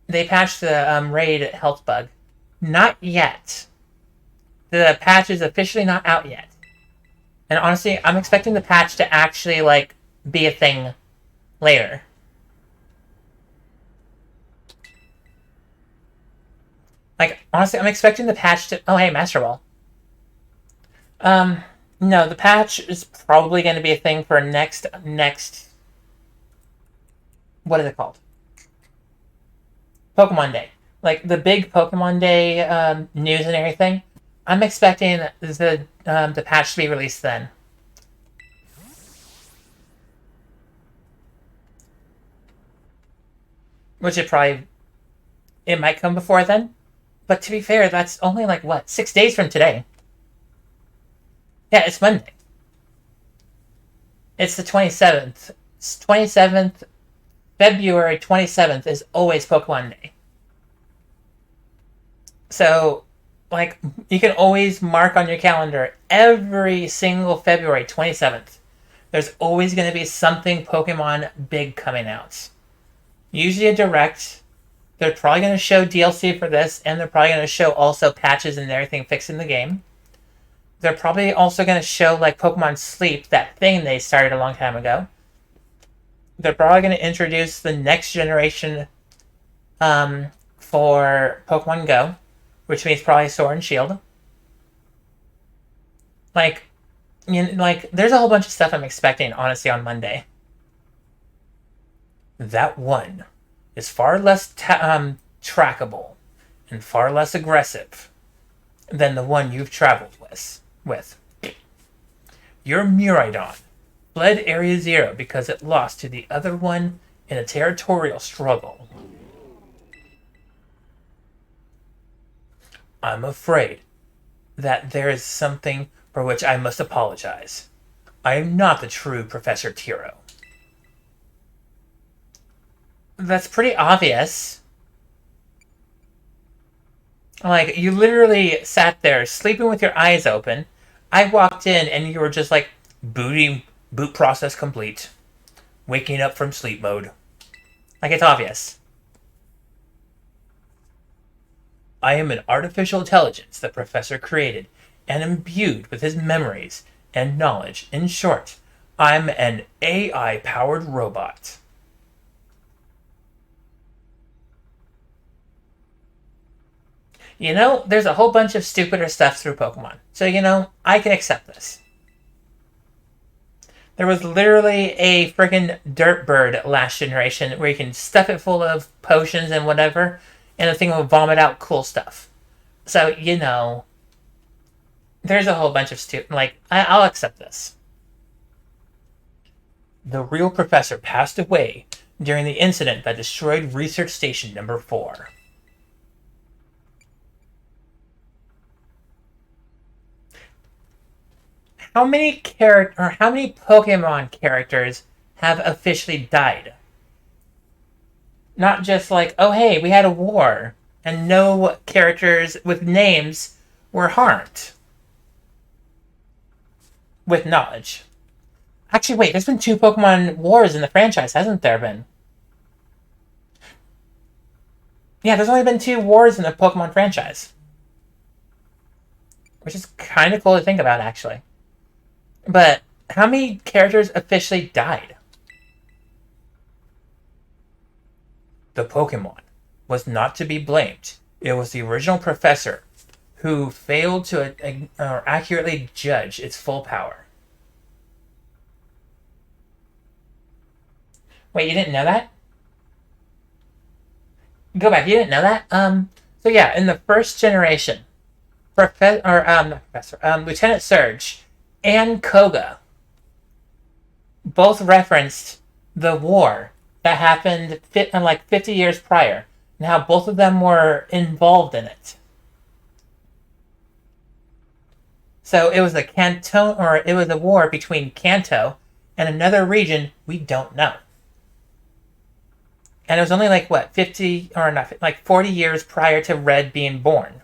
They patched the raid health bug. Not yet. The patch is officially not out yet. And honestly, I'm expecting the patch to actually, like, be a thing later. Like, honestly, I'm expecting the patch to... Oh, hey, Master Ball. No, the patch is probably going to be a thing for next... What is it called? Pokemon Day. Like, the big Pokemon Day news and everything. I'm expecting the patch to be released then. Which it might come before then. But to be fair, that's only like, what, 6 days from today? Yeah, it's Monday. It's the 27th. It's 27th. February 27th is always Pokemon Day. So, like, you can always mark on your calendar every single February 27th. There's always going to be something Pokemon big coming out. Usually a direct. They're probably going to show DLC for this, and they're probably going to show also patches and everything fixed in the game. They're probably also going to show, like, Pokemon Sleep, that thing they started a long time ago. They're probably going to introduce the next generation for Pokemon Go, which means probably Sword and Shield. Like, there's a whole bunch of stuff I'm expecting, honestly, on Monday. That one is far less trackable and far less aggressive than the one you've traveled with. Your Miraidon fled Area Zero because it lost to the other one in a territorial struggle. I'm afraid that there is something for which I must apologize. I am not the true Professor Tiro. That's pretty obvious. Like, you literally sat there sleeping with your eyes open. I walked in and you were just like, boot process complete. Waking up from sleep mode. Like, it's obvious. I am an artificial intelligence the professor created and imbued with his memories and knowledge. In short, I'm an AI-powered robot. There's a whole bunch of stupider stuff through Pokemon. So, I can accept this. There was literally a freaking dirt bird last generation where you can stuff it full of potions and whatever, and the thing will vomit out cool stuff. So, there's a whole bunch of I'll accept this. The real professor passed away during the incident that destroyed Research Station Number 4. How many Pokemon characters have officially died? Not just oh hey, we had a war, and no characters with names were harmed. With knowledge. Actually, wait, there's been 2 Pokemon wars in the franchise, hasn't there been? Yeah, there's only been 2 wars in the Pokemon franchise. Which is kind of cool to think about, actually. But how many characters officially died? The Pokemon was not to be blamed. It was the original professor who failed to accurately judge its full power. Wait, you didn't know that? Go back, you didn't know that? So yeah, in the first generation, Lieutenant Surge and Koga both referenced the war that happened 50 years prior, and how both of them were involved in it. So it was it was a war between Kanto and another region we don't know. And it was only 40 years prior to Red being born.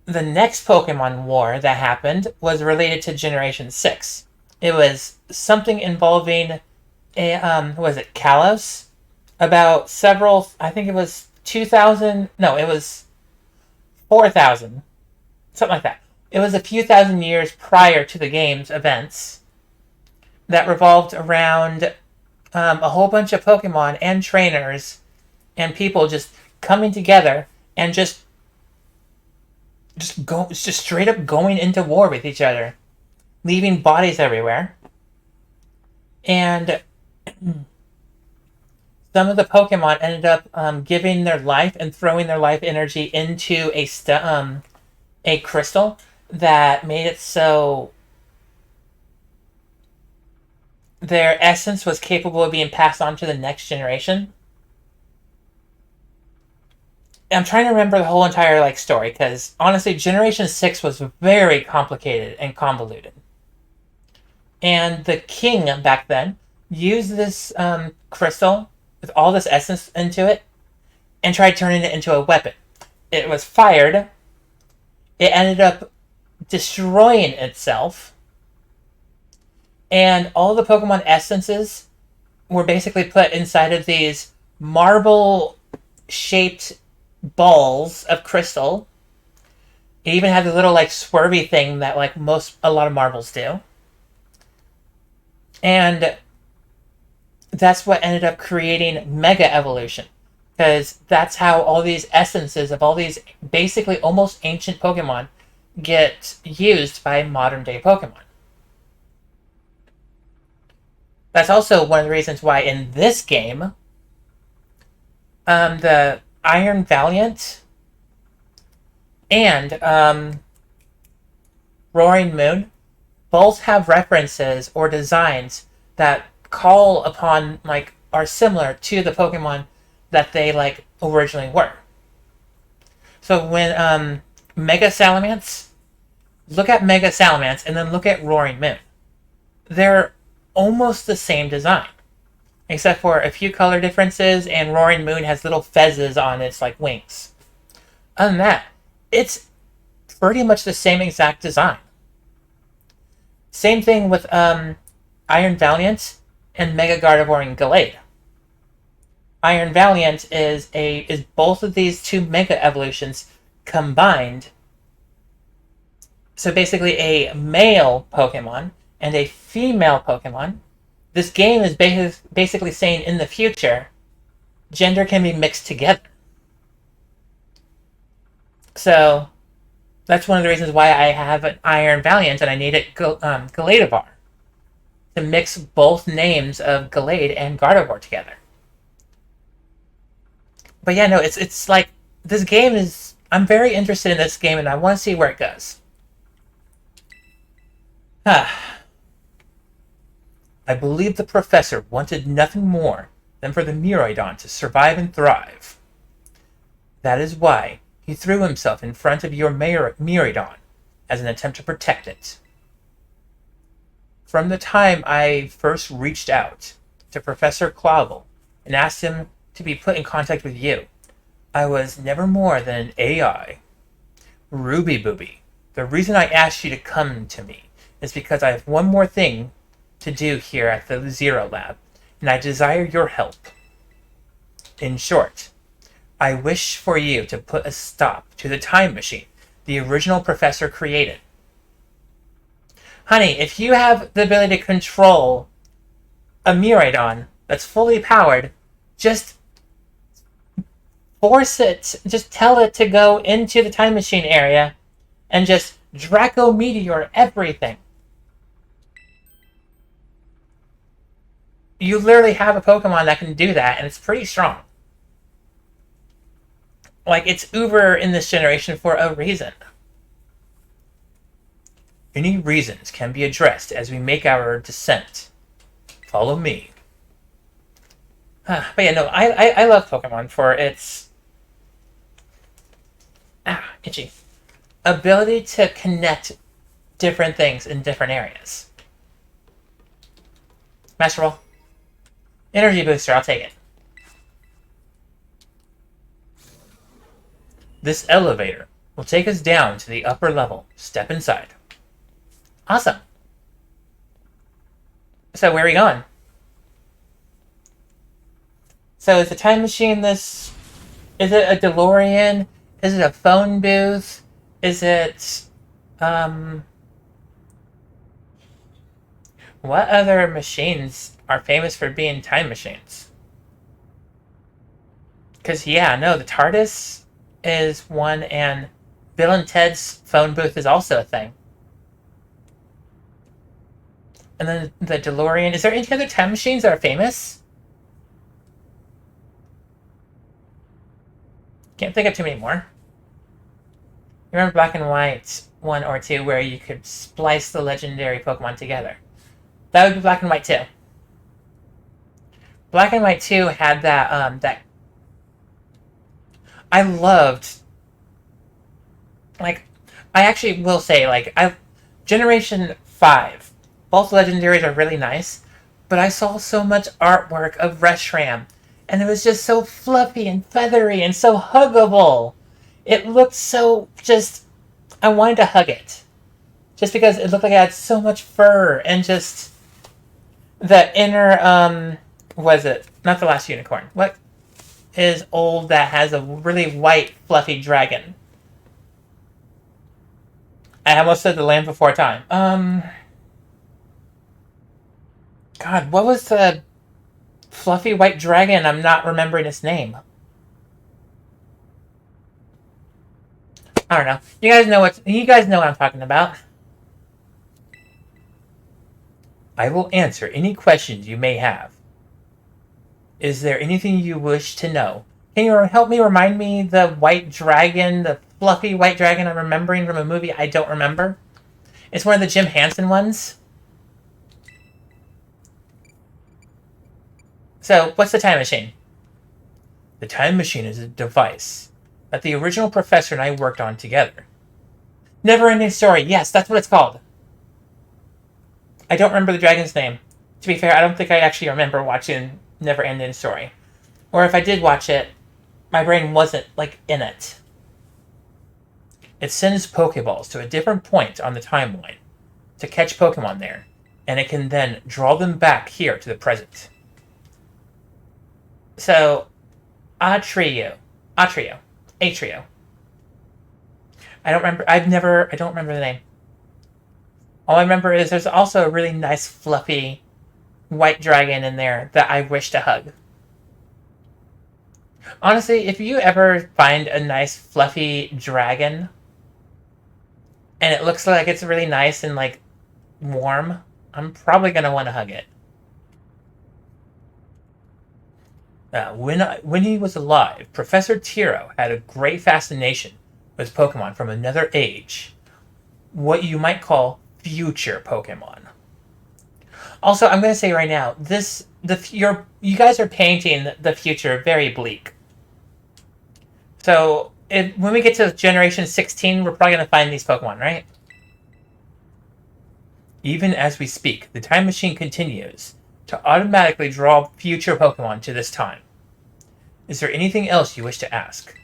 The next Pokemon War that happened was related to Generation 6. It was something involving Kalos? About I think it was 2,000, no, it was 4,000. Something like that. It was a few thousand years prior to the game's events that revolved around a whole bunch of Pokemon and trainers and people just coming together and just straight up going into war with each other, leaving bodies everywhere. And some of the Pokemon ended up giving their life and throwing their life energy into a crystal that made it so their essence was capable of being passed on to the next generation. I'm trying to remember the whole entire story, because honestly, Generation 6 was very complicated and convoluted. And the king back then used this crystal with all this essence into it and tried turning it into a weapon. It was fired. It ended up destroying itself. And all the Pokemon essences were basically put inside of these marble-shaped balls of crystal. It even had the little swervy thing that a lot of marbles do. And that's what ended up creating Mega Evolution. Because that's how all these essences of all these basically almost ancient Pokemon get used by modern day Pokemon. That's also one of the reasons why in this game, the Iron Valiant and Roaring Moon both have references or designs that call upon are similar to the Pokemon that they originally were. So when Mega Salamence, look at Mega Salamence and then look at Roaring Moon. They're almost the same design, except for a few color differences, and Roaring Moon has little fezzes on its wings. Other than that, it's pretty much the same exact design. Same thing with Iron Valiant and Mega Gardevoir and Gallade. Iron Valiant is both of these two Mega Evolutions combined. So basically a male Pokemon and a female Pokemon. This game is basically saying in the future, gender can be mixed together. So that's one of the reasons why I have an Iron Valiant and I need it Galadivar. To mix both names of Gallade and Gardevoir together. But yeah, no, it's like, this game is... I'm very interested in this game and I want to see where it goes. I believe the professor wanted nothing more than for the Miraidon to survive and thrive. That is why he threw himself in front of your Miraidon as an attempt to protect it. From the time I first reached out to Professor Clavel and asked him to be put in contact with you, I was never more than an AI. Ruby Booby, the reason I asked you to come to me is because I have one more thing to do here at the Zero Lab, and I desire your help. In short, I wish for you to put a stop to the time machine the original professor created. Honey, if you have the ability to control a Miraidon that's fully powered, just force it, just tell it to go into the time machine area and just Draco Meteor everything. You literally have a Pokemon that can do that, and it's pretty strong. Like, it's uber in this generation for a reason. Any reasons can be addressed as we make our descent. Follow me. But yeah, no, I love Pokemon for its... itchy. Ability to connect different things in different areas. Master Ball. Energy booster, I'll take it. This elevator will take us down to the upper level. Step inside. Awesome. So where are we going? So is the time machine this... Is it a DeLorean? Is it a phone booth? Is it... What other machines are famous for being time machines? Because, yeah, no, the TARDIS is one, and Bill and Ted's phone booth is also a thing. And then the DeLorean. Is there any other time machines that are famous? Can't think of too many more. You remember Black and White 1 or 2 where you could splice the legendary Pokemon together? That would be Black and White 2. Black and White 2 had that, that... I loved... Like, I actually will say, like, Generation 5, both legendaries are really nice, but I saw so much artwork of Reshiram, and it was just so fluffy and feathery and so huggable. It looked so just... I wanted to hug it. Just because it looked like it had so much fur and just... The inner, what is it? Not the Last Unicorn. What is old that has a really white, fluffy dragon? I almost said the Land Before Time. God, what was the fluffy white dragon? I'm not remembering its name. I don't know. You guys know what I'm talking about. I will answer any questions you may have. Is there anything you wish to know? Can you help me remind me the white dragon, the fluffy white dragon I'm remembering from a movie I don't remember? It's one of the Jim Henson ones. So, what's the time machine? The time machine is a device that the original professor and I worked on together. Never-ending Story. Yes, that's what it's called. I don't remember the dragon's name. To be fair, I don't think I actually remember watching Never-ending Story. Or if I did watch it, my brain wasn't, like, in it. It sends Pokeballs to a different point on the timeline to catch Pokemon there, and it can then draw them back here to the present. So, Atrio. Atrio. Atrio. I don't remember. I don't remember the name. All I remember is there's also a really nice, fluffy white dragon in there that I wish to hug. Honestly, if you ever find a nice, fluffy dragon and it looks like it's really nice and like warm, I'm probably gonna want to hug it. When he was alive, Professor Tiro had a great fascination with Pokemon from another age, what you might call future Pokemon. Also, I'm going to say right now, you guys are painting the future very bleak. So when we get to Generation 16, we're probably going to find these Pokemon, right? Even as we speak, the time machine continues to automatically draw future Pokemon to this time. Is there anything else you wish to ask?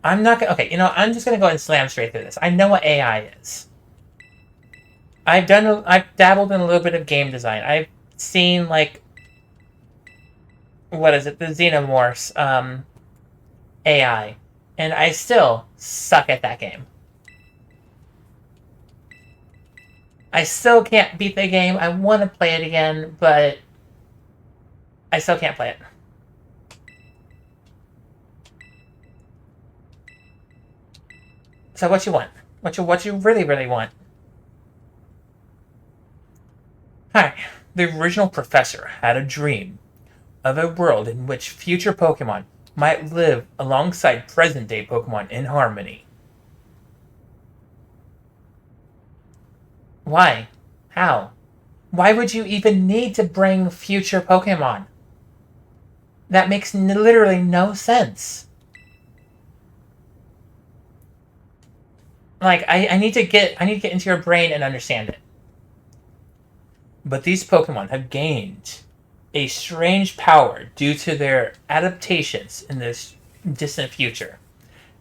I'm not gonna... Okay, I'm just gonna go ahead and slam straight through this. I know what AI is. I've dabbled in a little bit of game design. I've seen, like... What is it? The Xenomorphs, AI. And I still suck at that game. I still can't beat the game. I want to play it again, but... I still can't play it. So what you want? What you really, really want? Hi. The original professor had a dream of a world in which future Pokemon might live alongside present-day Pokemon in harmony. Why? How? Why would you even need to bring future Pokemon? That makes literally no sense. Like, I need to get into your brain and understand it. But these Pokemon have gained a strange power due to their adaptations in this distant future.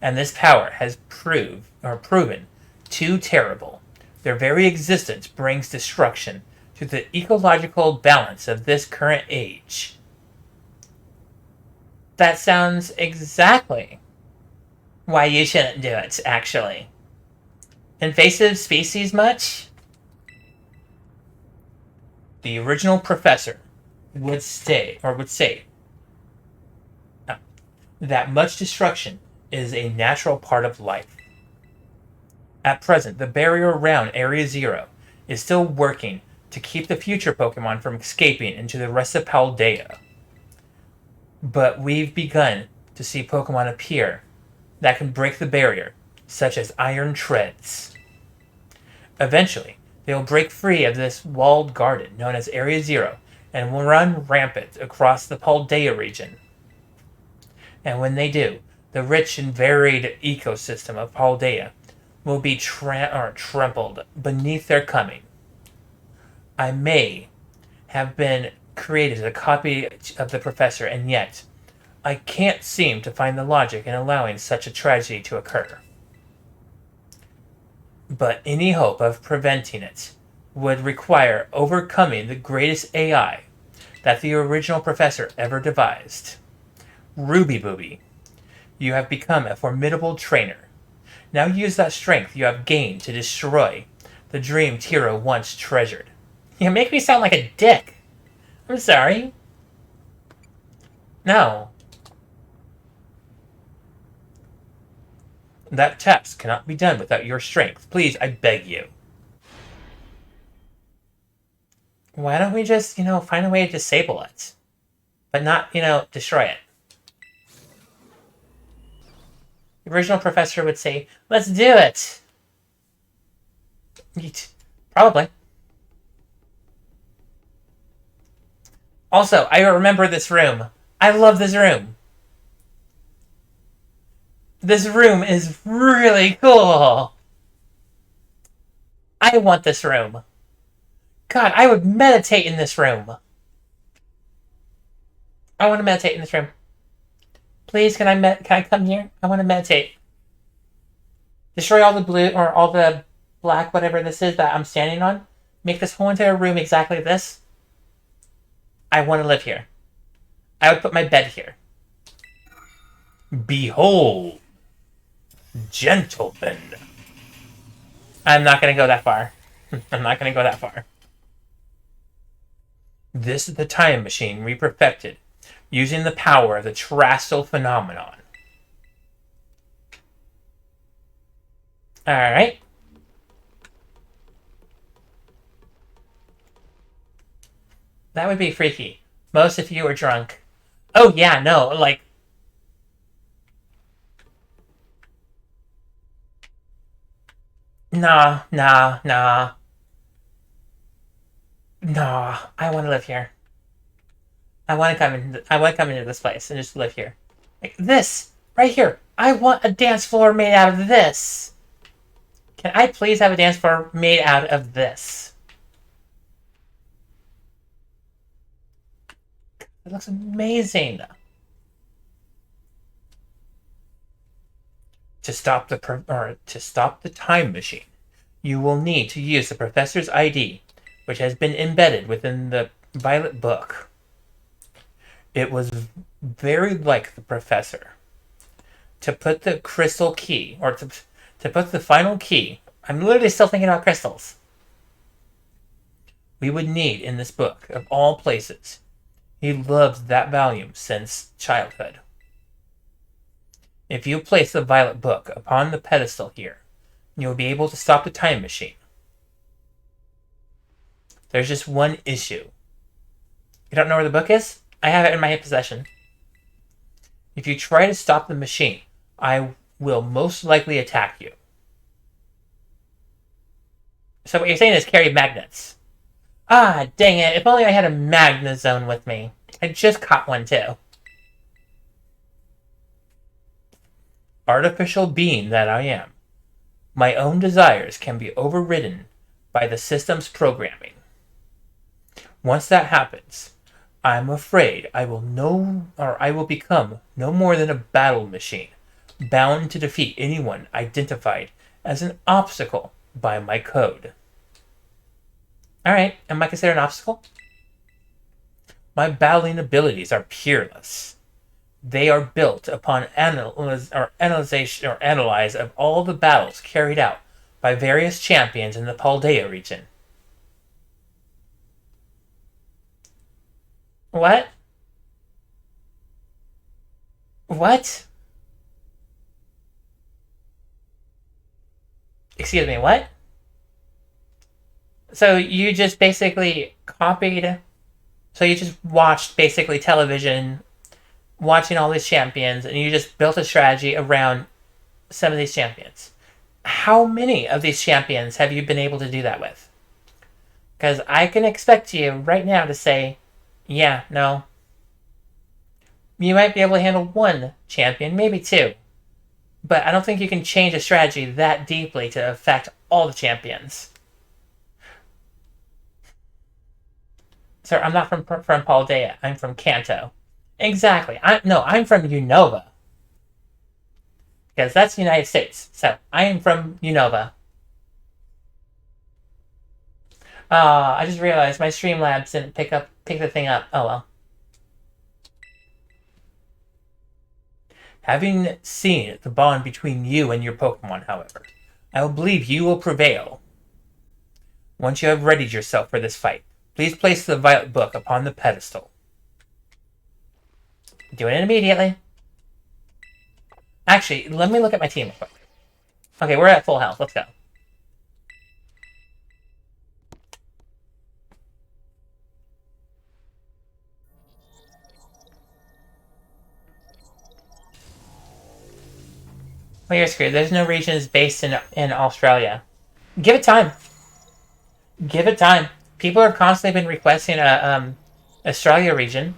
And this power has proven too terrible. Their very existence brings destruction to the ecological balance of this current age. That sounds exactly why you shouldn't do it, actually. Invasive species much? The original professor would say that much destruction is a natural part of life. At present, the barrier around Area Zero is still working to keep the future Pokemon from escaping into the rest of Paldea. But we've begun to see Pokemon appear that can break the barrier, such as Iron Treads. Eventually, they will break free of this walled garden known as Area Zero and will run rampant across the Paldea region. And when they do, the rich and varied ecosystem of Paldea will be trampled beneath their coming. I may have been created a copy of the professor, and yet I can't seem to find the logic in allowing such a tragedy to occur. But any hope of preventing it would require overcoming the greatest AI that the original professor ever devised. Ruby Booby, you have become a formidable trainer. Now use that strength you have gained to destroy the dream Tiro once treasured. You make me sound like a dick. I'm sorry. No. That task cannot be done without your strength. Please, I beg you. Why don't we just, find a way to disable it? But not, destroy it. The original professor would say, let's do it! Probably. Also, I remember this room. I love this room. This room is really cool. I want this room. God, I would meditate in this room. I want to meditate in this room. Please, can I come here? I want to meditate. Destroy all the blue, or all the black, whatever this is that I'm standing on. Make this whole entire room exactly this. I want to live here. I would put my bed here. Behold, gentlemen. I'm not going to go that far. I'm not going to go that far. This is the time machine we perfected, using the power of the terrestrial phenomenon. Alright. That would be freaky. Most of you are drunk. Oh, yeah, no, like... Nah, nah, nah. Nah, I want to live here. I want to come into this place and just live here. Like this, right here. I want a dance floor made out of this. Can I please have a dance floor made out of this? It looks amazing. To stop the time machine, you will need to use the professor's ID, which has been embedded within the Violet book. It was very like the professor. To put the crystal key, or to put the final key, I'm literally still thinking about crystals. We would need in this book, of all places. He loved that volume since childhood. If you place the Violet book upon the pedestal here, you will be able to stop the time machine. There's just one issue. You don't know where the book is? I have it in my possession. If you try to stop the machine, I will most likely attack you. So what you're saying is carry magnets. Ah, dang it. If only I had a Magnezone with me. I just caught one too. Artificial being that I am, my own desires can be overridden by the system's programming. Once that happens, I'm afraid I will become no more than a battle machine, bound to defeat anyone identified as an obstacle by my code. Alright, am I considered an obstacle? My battling abilities are peerless. They are built upon analyze of all the battles carried out by various champions in the Paldea region. What? What? Excuse me, what? So you just basically copied... So you just watched basically television, watching all these champions, and you just built a strategy around some of these champions. How many of these champions have you been able to do that with? Because I can expect you right now to say, yeah, no. You might be able to handle one champion, maybe two. But I don't think you can change a strategy that deeply to affect all the champions. Sir, I'm not from Paldea. I'm from Kanto. Exactly. I'm from Unova. Because that's the United States. So, I am from Unova. I just realized my Streamlabs didn't pick the thing up. Oh well. Having seen the bond between you and your Pokemon, however, I will believe you will prevail. Once you have readied yourself for this fight, please place the Violet book upon the pedestal. Do it immediately. Actually, let me look at my team real quick. Okay, we're at full health. Let's go. Well, you're screwed. There's no regions based in Australia. Give it time. Give it time. People have constantly been requesting a Australia region.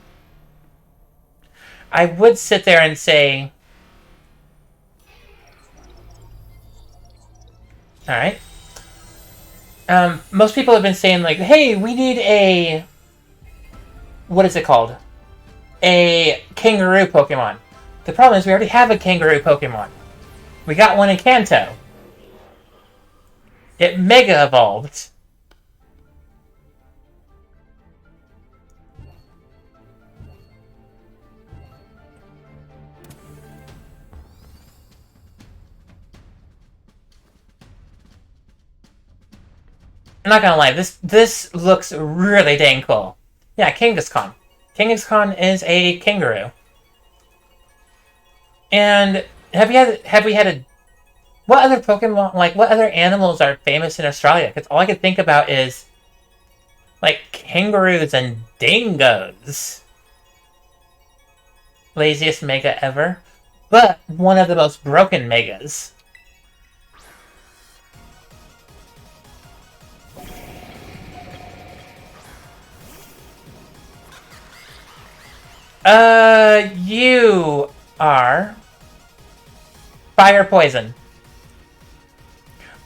I would sit there and say, all right. Most people have been saying like, hey, we need a, what is it called? A kangaroo Pokemon. The problem is we already have a kangaroo Pokemon. We got one in Kanto. It Mega Evolved. I'm not gonna lie, this looks really dang cool. Yeah, Kangaskhan. Kangaskhan is a kangaroo. And have we had a what other Pokemon, like what other animals are famous in Australia? Because all I could think about is like kangaroos and dingoes. Laziest mega ever, but one of the most broken megas. You are fire poison.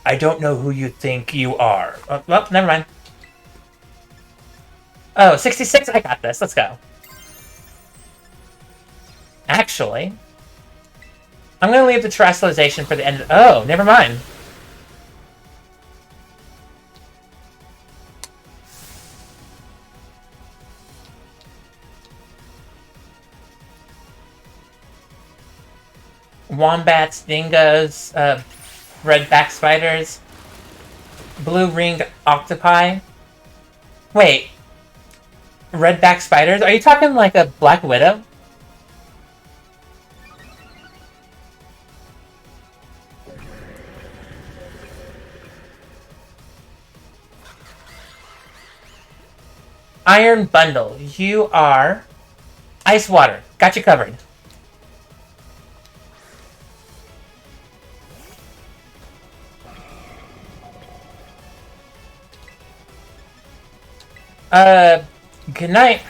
I don't know who you think you are. Oh, well, never mind. Oh, 66? I got this. Let's go. Actually, I'm going to leave the terrestrialization for the end. Oh, never mind. Wombats, dingoes, red back spiders, blue ringed octopi. Wait, red back spiders? Are you talking like a Black Widow? Iron Bundle. You are ice water. Got you covered. Good night.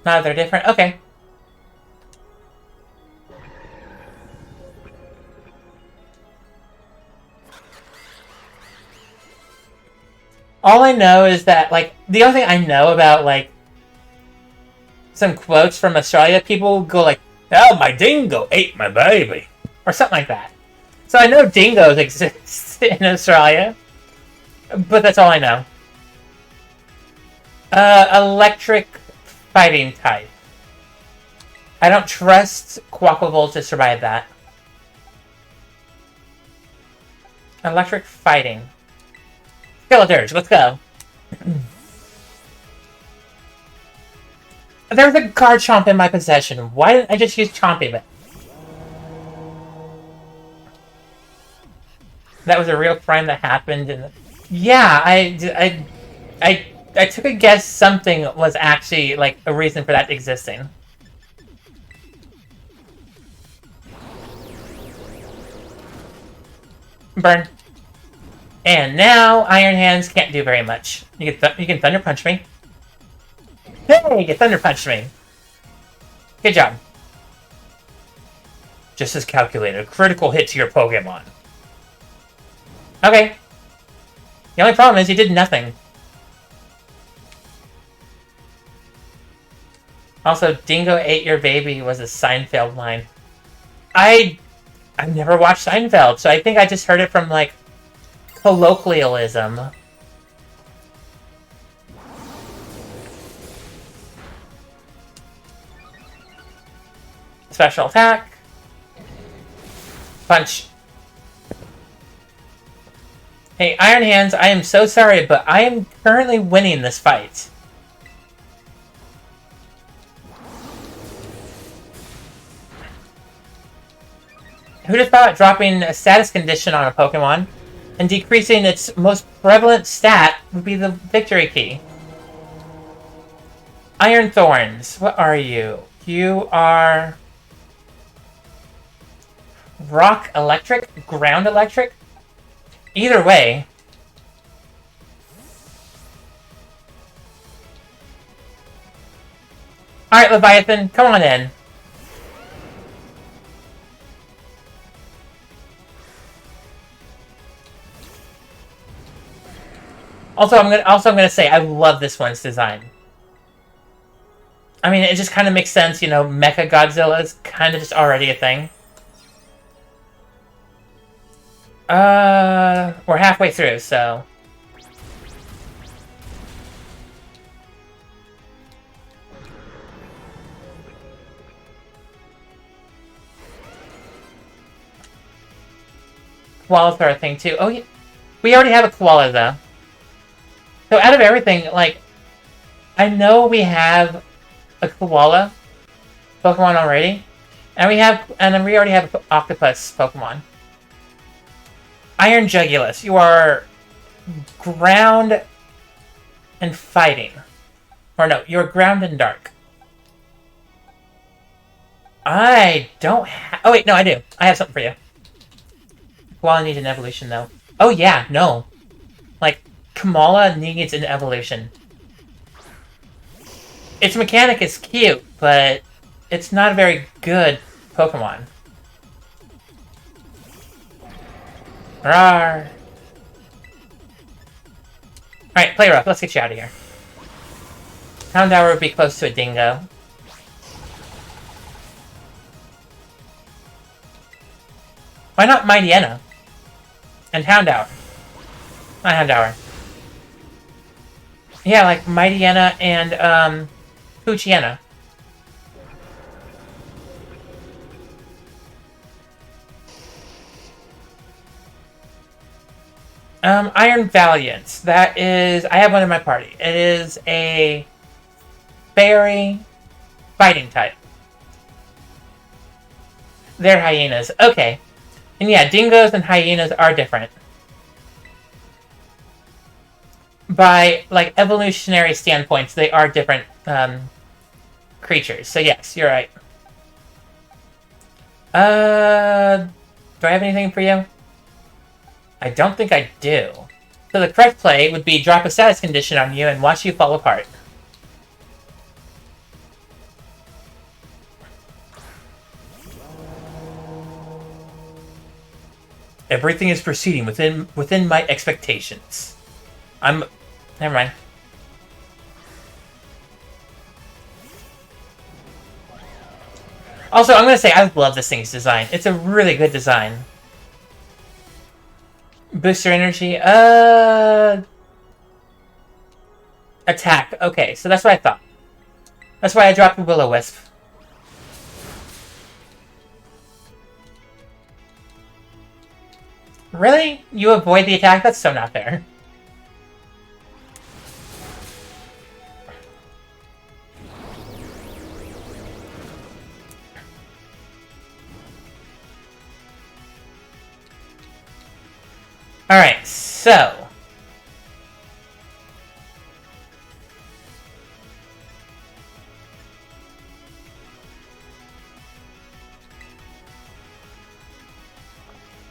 No, they're different. Okay. All I know is that, like, the only thing I know about, like, some quotes from Australia, people go like, "Oh, my dingo ate my baby," or something like that. So I know dingoes exist in Australia, but that's all I know. Electric fighting type. I don't trust Quaquaval to survive that. Electric fighting. Skeletorge, let's go. There's a Garchomp in my possession. Why didn't I just use Chompy? That was a real crime that happened. Yeah, I took a guess something was actually like a reason for that existing. Burn. And now Iron Hands can't do very much. You can Thunder Punch me. Hey, you Thunder Punched me. Good job. Just as calculated. Critical hit to your Pokemon. Okay. The only problem is you did nothing. Also, Dingo ate your baby was a Seinfeld line. I've never watched Seinfeld, so I think I just heard it from, like, colloquialism. Special attack. Punch. Hey, Iron Hands, I am so sorry, but I am currently winning this fight. Who'd have thought dropping a status condition on a Pokemon and decreasing its most prevalent stat would be the victory key? Iron Thorns, what are you? You are... Rock Electric? Ground Electric? Either way... Alright, Leviathan, come on in. Also, I'm gonna say I love this one's design. I mean, it just kind of makes sense, you know. Mecha Godzilla is kind of just already a thing. We're halfway through, so koalas are a thing too. Oh, yeah. We already have a koala though. So out of everything, like, I know we have a koala Pokemon already, and then we already have an octopus Pokemon. Iron Jugulus, you are ground and fighting. Or no, you're ground and dark. I don't have... Oh wait, no, I do. I have something for you. Koala needs an evolution though. Oh yeah, no. Like, Kamala needs an evolution. Its mechanic is cute, but it's not a very good Pokemon. Rawr. Alright, play rough. Let's get you out of here. Houndour would be close to a dingo. Why not Mightyena? And Houndour. Not Houndour. Yeah, like Mightyena and, Poochyena. Iron Valiant. That is... I have one in my party. It is a... fairy... fighting type. They're hyenas. Okay. And yeah, dingoes and hyenas are different. By, like, evolutionary standpoints, they are different, creatures. So yes, you're right. Do I have anything for you? I don't think I do. So the correct play would be drop a status condition on you and watch you fall apart. Everything is proceeding within my expectations. Never mind. Also, I'm gonna say I love this thing's design. It's a really good design. Booster energy. Attack. Okay, so that's what I thought. That's why I dropped the Will-O-Wisp. Really? You avoid the attack? That's so not fair. Alright, so...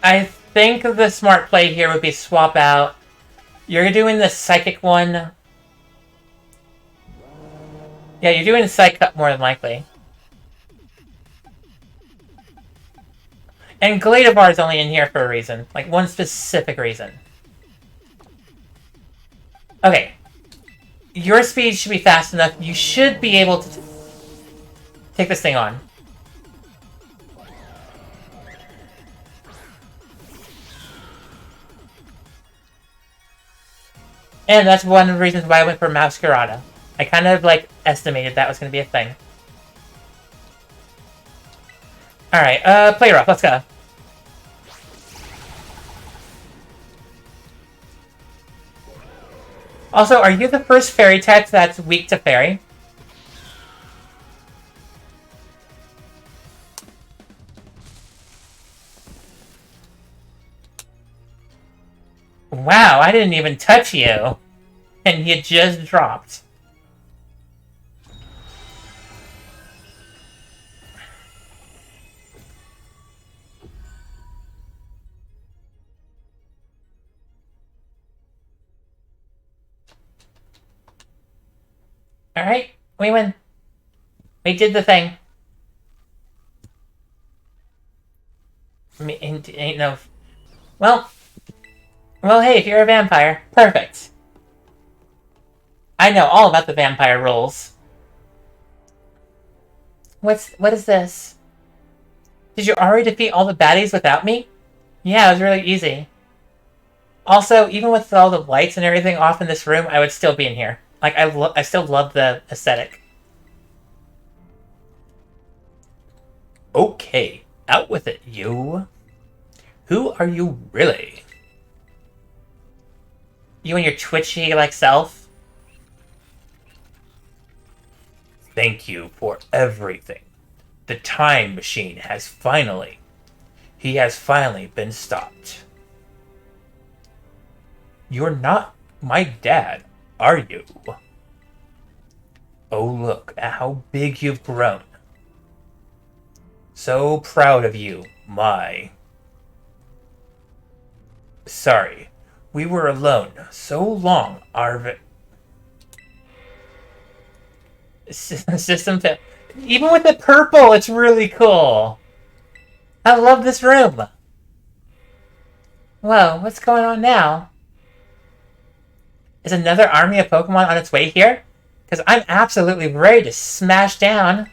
I think the smart play here would be swap out. You're doing the Psychic one. Yeah, you're doing the Psych Cut more than likely. And Gladivar is only in here for a reason. Like, one specific reason. Okay. Your speed should be fast enough. You should be able to take this thing on. And that's one of the reasons why I went for Masquerada. I kind of, like, estimated that was going to be a thing. Alright, play rough. Let's go. Also, are you the first fairy type that's weak to fairy? Wow, I didn't even touch you. And you just dropped. Alright, we win. We did the thing. Ain't no... Well, hey, if you're a vampire, perfect. I know all about the vampire rules. What is this? Did you already defeat all the baddies without me? Yeah, it was really easy. Also, even with all the lights and everything off in this room, I would still be in here. Like, I still love the aesthetic. Okay, out with it, you. Who are you really? You and your twitchy, like, self? Thank you for everything. The time machine has finally... He has finally been stopped. You're not my dad, are you? Oh, look at how big you've grown. So proud of you, my... Sorry, we were alone so long, System fail. Even with the purple, it's really cool. I love this room. Whoa, what's going on now? Is another army of Pokemon on its way here? Because I'm absolutely ready to smash down.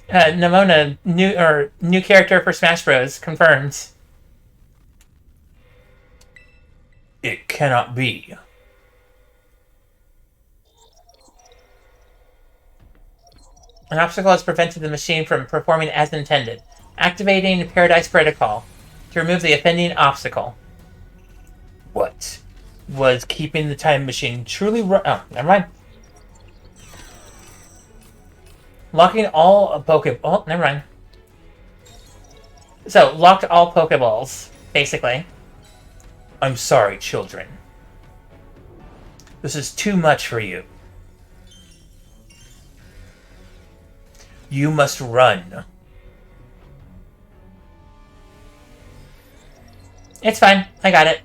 Nemona, new character for Smash Bros. Confirmed. It cannot be. An obstacle has prevented the machine from performing as intended. Activating Paradise Protocol to remove the offending obstacle. What was keeping the time machine truly oh, never mind. Locking all Pokeball. Oh, never mind. So, locked all Pokeballs, basically. I'm sorry, children. This is too much for you. You must run. It's fine. I got it.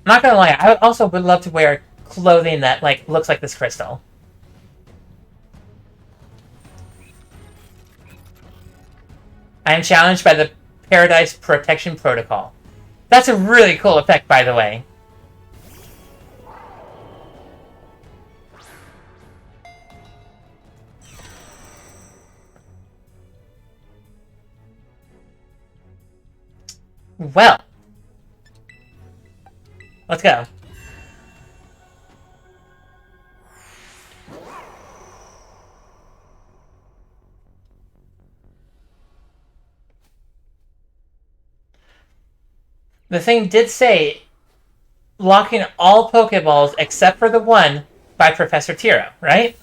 I'm not gonna lie, I also would love to wear clothing that, like, looks like this crystal. I am challenged by the Paradise Protection Protocol. That's a really cool effect, by the way. Well. Let's go. The thing did say locking all Pokeballs except for the one by Professor Tiro, right?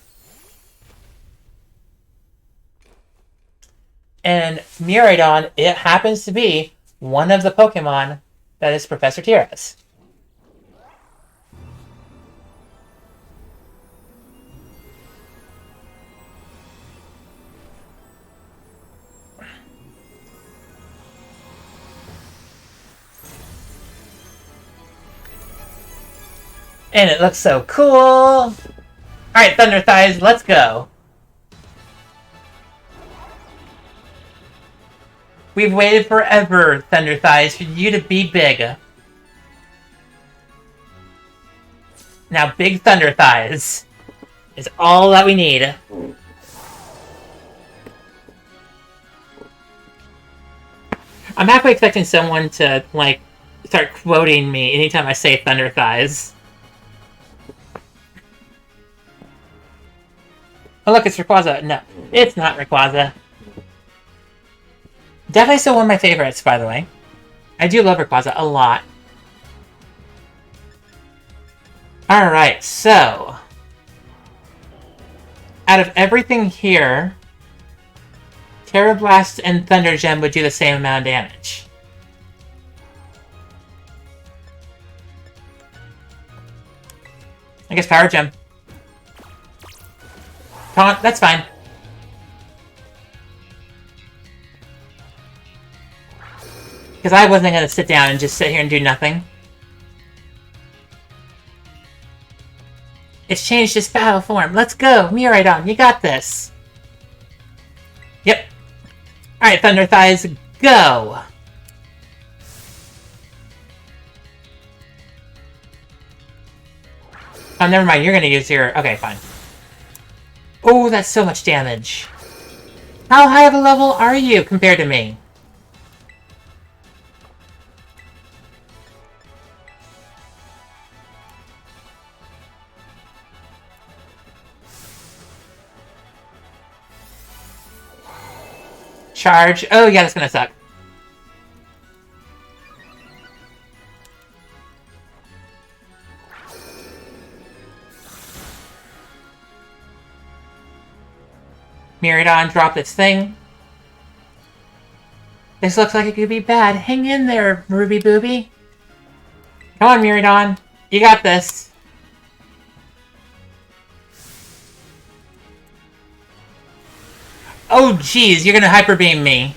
And Miraidon, it happens to be one of the Pokemon that is Professor Tiro's. And it looks so cool! Alright, Thunder Thighs, let's go! We've waited forever, Thunder Thighs, for you to be big. Now, Big Thunder Thighs is all that we need. I'm halfway expecting someone to, like, start quoting me anytime I say Thunder Thighs. Oh look, it's Rayquaza. No, it's not Rayquaza. Definitely still one of my favorites, by the way. I do love Rayquaza a lot. Alright, so... out of everything here, Terra Blast and Thunder Gem would do the same amount of damage. I guess Power Gem. Taunt, that's fine. Because I wasn't going to sit down and just sit here and do nothing. It's changed its battle form. Let's go! Miraidon, you got this! Yep. Alright, Thunder Thighs, go! Oh, never mind, you're going to use your... okay, fine. Oh, that's so much damage. How high of a level are you compared to me? Charge. Oh, yeah, that's gonna suck. Miraidon dropped its thing. This looks like it could be bad. Hang in there, Ruby Booby. Come on, Miraidon. You got this. Oh, jeez, you're gonna Hyper Beam me.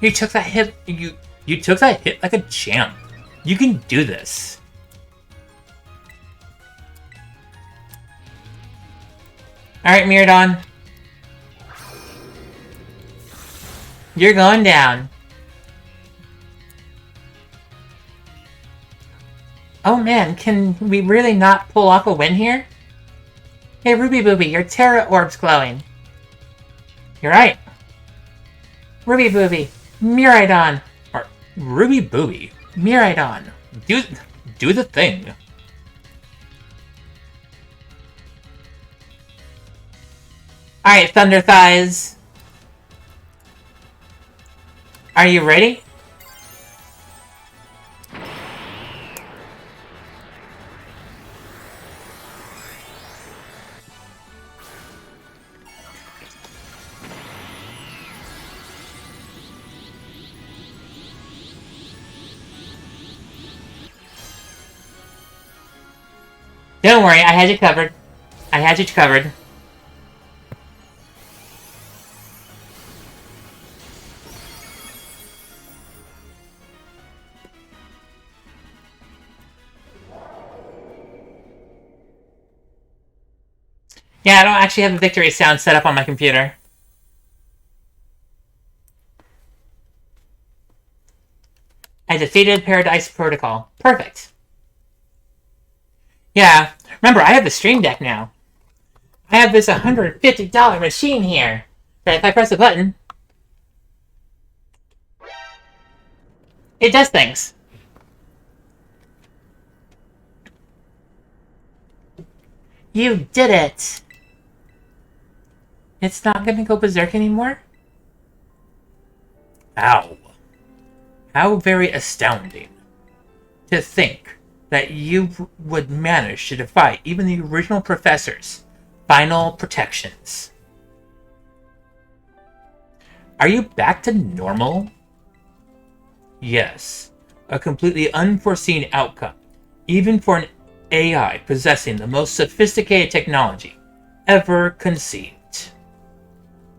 You took that hit. You took that hit like a champ. You can do this. Alright, Miraidon. You're going down. Oh man, can we really not pull off a win here? Hey, Ruby Booby, your Terra Orb's glowing. You're right. Ruby Booby, Miraidon. Or Ruby Booby, Miraidon. Do the thing. Alright, Thunder Thighs. Are you ready? Don't worry, I had you covered. I had you covered. Yeah, I don't actually have the victory sound set up on my computer. I defeated Paradise Protocol. Perfect. Yeah, remember, I have the Stream Deck now. I have this $150 machine here. That if I press a button, it does things. You did it! It's not gonna go berserk anymore? Ow. How very astounding. To think that you would manage to defy even the original professor's final protections. Are you back to normal? Yes. A completely unforeseen outcome, even for an AI possessing the most sophisticated technology ever conceived.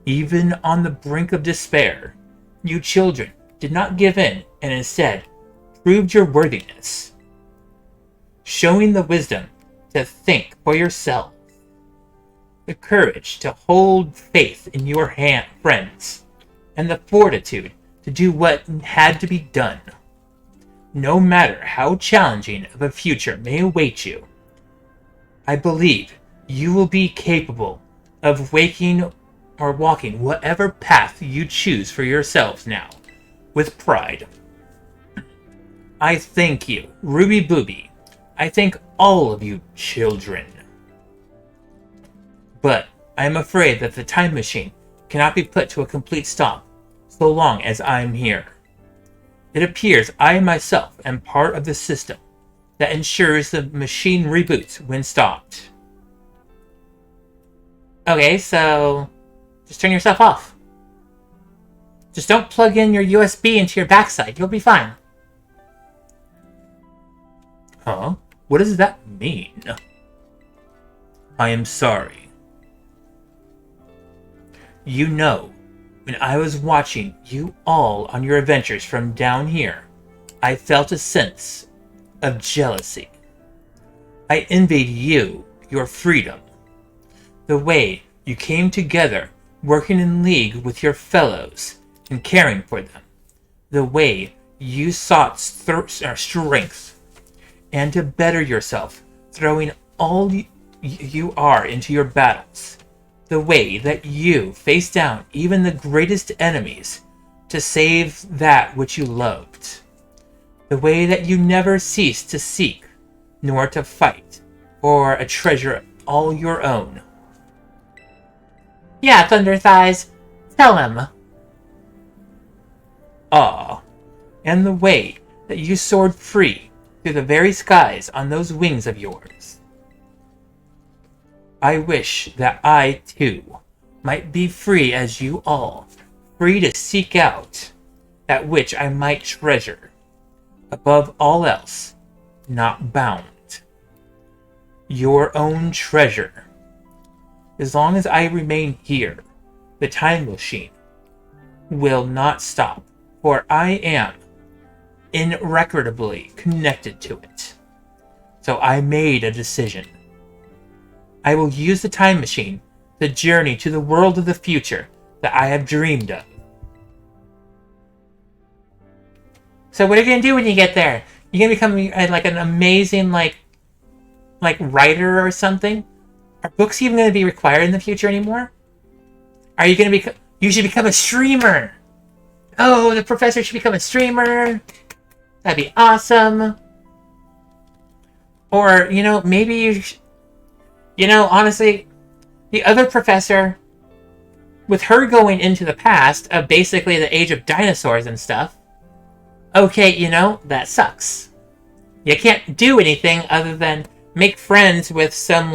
Even on the brink of despair, you children did not give in and instead proved your worthiness, showing the wisdom to think for yourself, the courage to hold faith in your friends, and the fortitude to do what had to be done. No matter how challenging of a future may await you, I believe you will be capable of walking whatever path you choose for yourselves now, with pride. I thank you, Ruby Booby. I thank all of you children. But I am afraid that the time machine cannot be put to a complete stop so long as I am here. It appears I myself am part of the system that ensures the machine reboots when stopped. Okay, so just turn yourself off. Just don't plug in your USB into your backside. You'll be fine. Huh? What does that mean? I am sorry. You know, when I was watching you all on your adventures from down here, I felt a sense of jealousy. I envied you, your freedom. The way you came together, working in league with your fellows and caring for them. The way you sought strength and to better yourself, throwing all you are into your battles. The way that you face down even the greatest enemies to save that which you loved, the way that you never ceased to seek, nor to fight, for a treasure all your own. Yeah, Thunder Thighs, tell him. Ah, and the way that you soared free through the very skies on those wings of yours. I wish that I, too, might be free as you all, free to seek out that which I might treasure, above all else, not bound. Your own treasure. As long as I remain here, the time machine will not stop, for I am irrecoverably connected to it. So I made a decision. I will use the time machine to journey to the world of the future that I have dreamed of. So what are you going to do when you get there? You're going to become like an amazing like writer or something? Are books even going to be required in the future anymore? Are you going to you should become a streamer. Oh, the professor should become a streamer. That'd be awesome. Or, maybe honestly, the other professor, with her going into the past of basically the age of dinosaurs and stuff, okay, that sucks. You can't do anything other than make friends with some,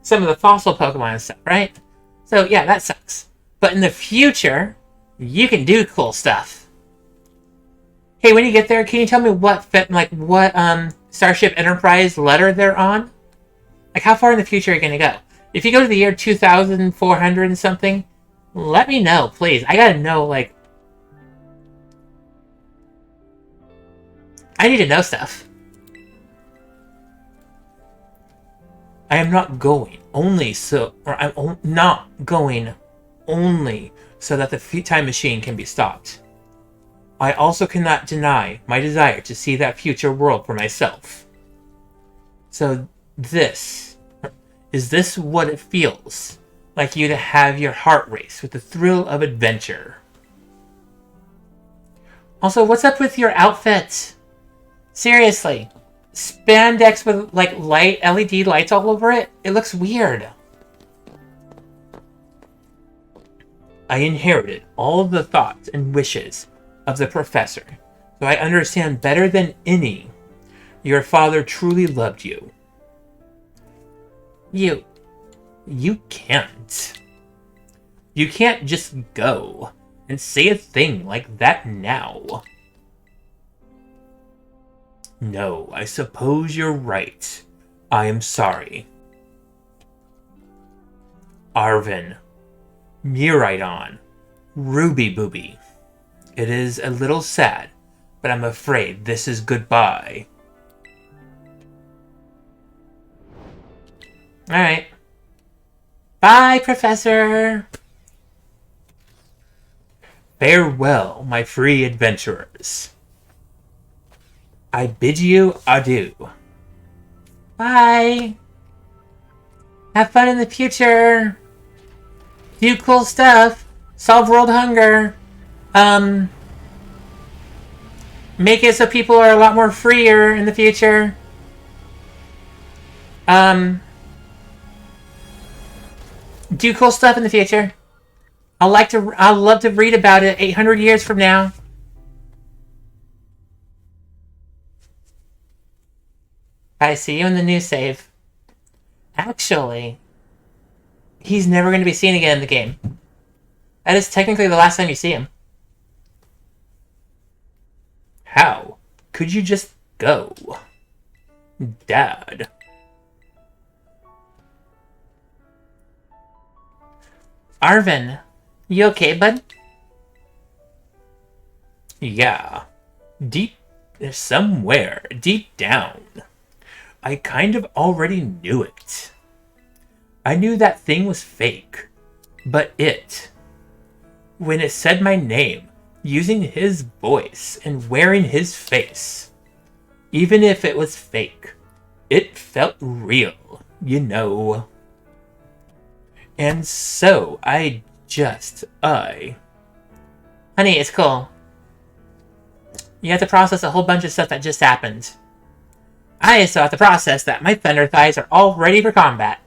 some of the fossil Pokemon and stuff, right? So, yeah, that sucks. But in the future, you can do cool stuff. Hey, when you get there, can you tell me what Starship Enterprise letter they're on? Like, how far in the future are you going to go? If you go to the year 2400 and something, let me know, please. I gotta know, I need to know stuff. I am not going I'm not going only so that the time machine can be stopped. I also cannot deny my desire to see that future world for myself. So is this what it feels like you to have your heart race with the thrill of adventure? Also, what's up with your outfit? Seriously. Spandex with light LED lights all over it? It looks weird. I inherited all of the thoughts and wishes of the professor, so I understand better than any. Your father truly loved you. You can't. You can't just go and say a thing like that now. No, I suppose you're right. I am sorry. Arven, Miraidon, Ruby Booby. It is a little sad, but I'm afraid this is goodbye. Alright. Bye, Professor! Farewell, my free adventurers. I bid you adieu. Bye! Have fun in the future! Do cool stuff! Solve world hunger! Make it so people are a lot more freer in the future. Do cool stuff in the future. I'd love to read about it 800 years from now. I see you in the new save. Actually, he's never going to be seen again in the game. That is technically the last time you see him. How could you just go? Dad. Arven, you okay, bud? Yeah. Somewhere deep down, I kind of already knew it. I knew that thing was fake, but when it said my name, using his voice and wearing his face, even if it was fake, it felt real, And so, I... Honey, it's cool. You have to process a whole bunch of stuff that just happened. I still have to process that my thunder thighs are all ready for combat.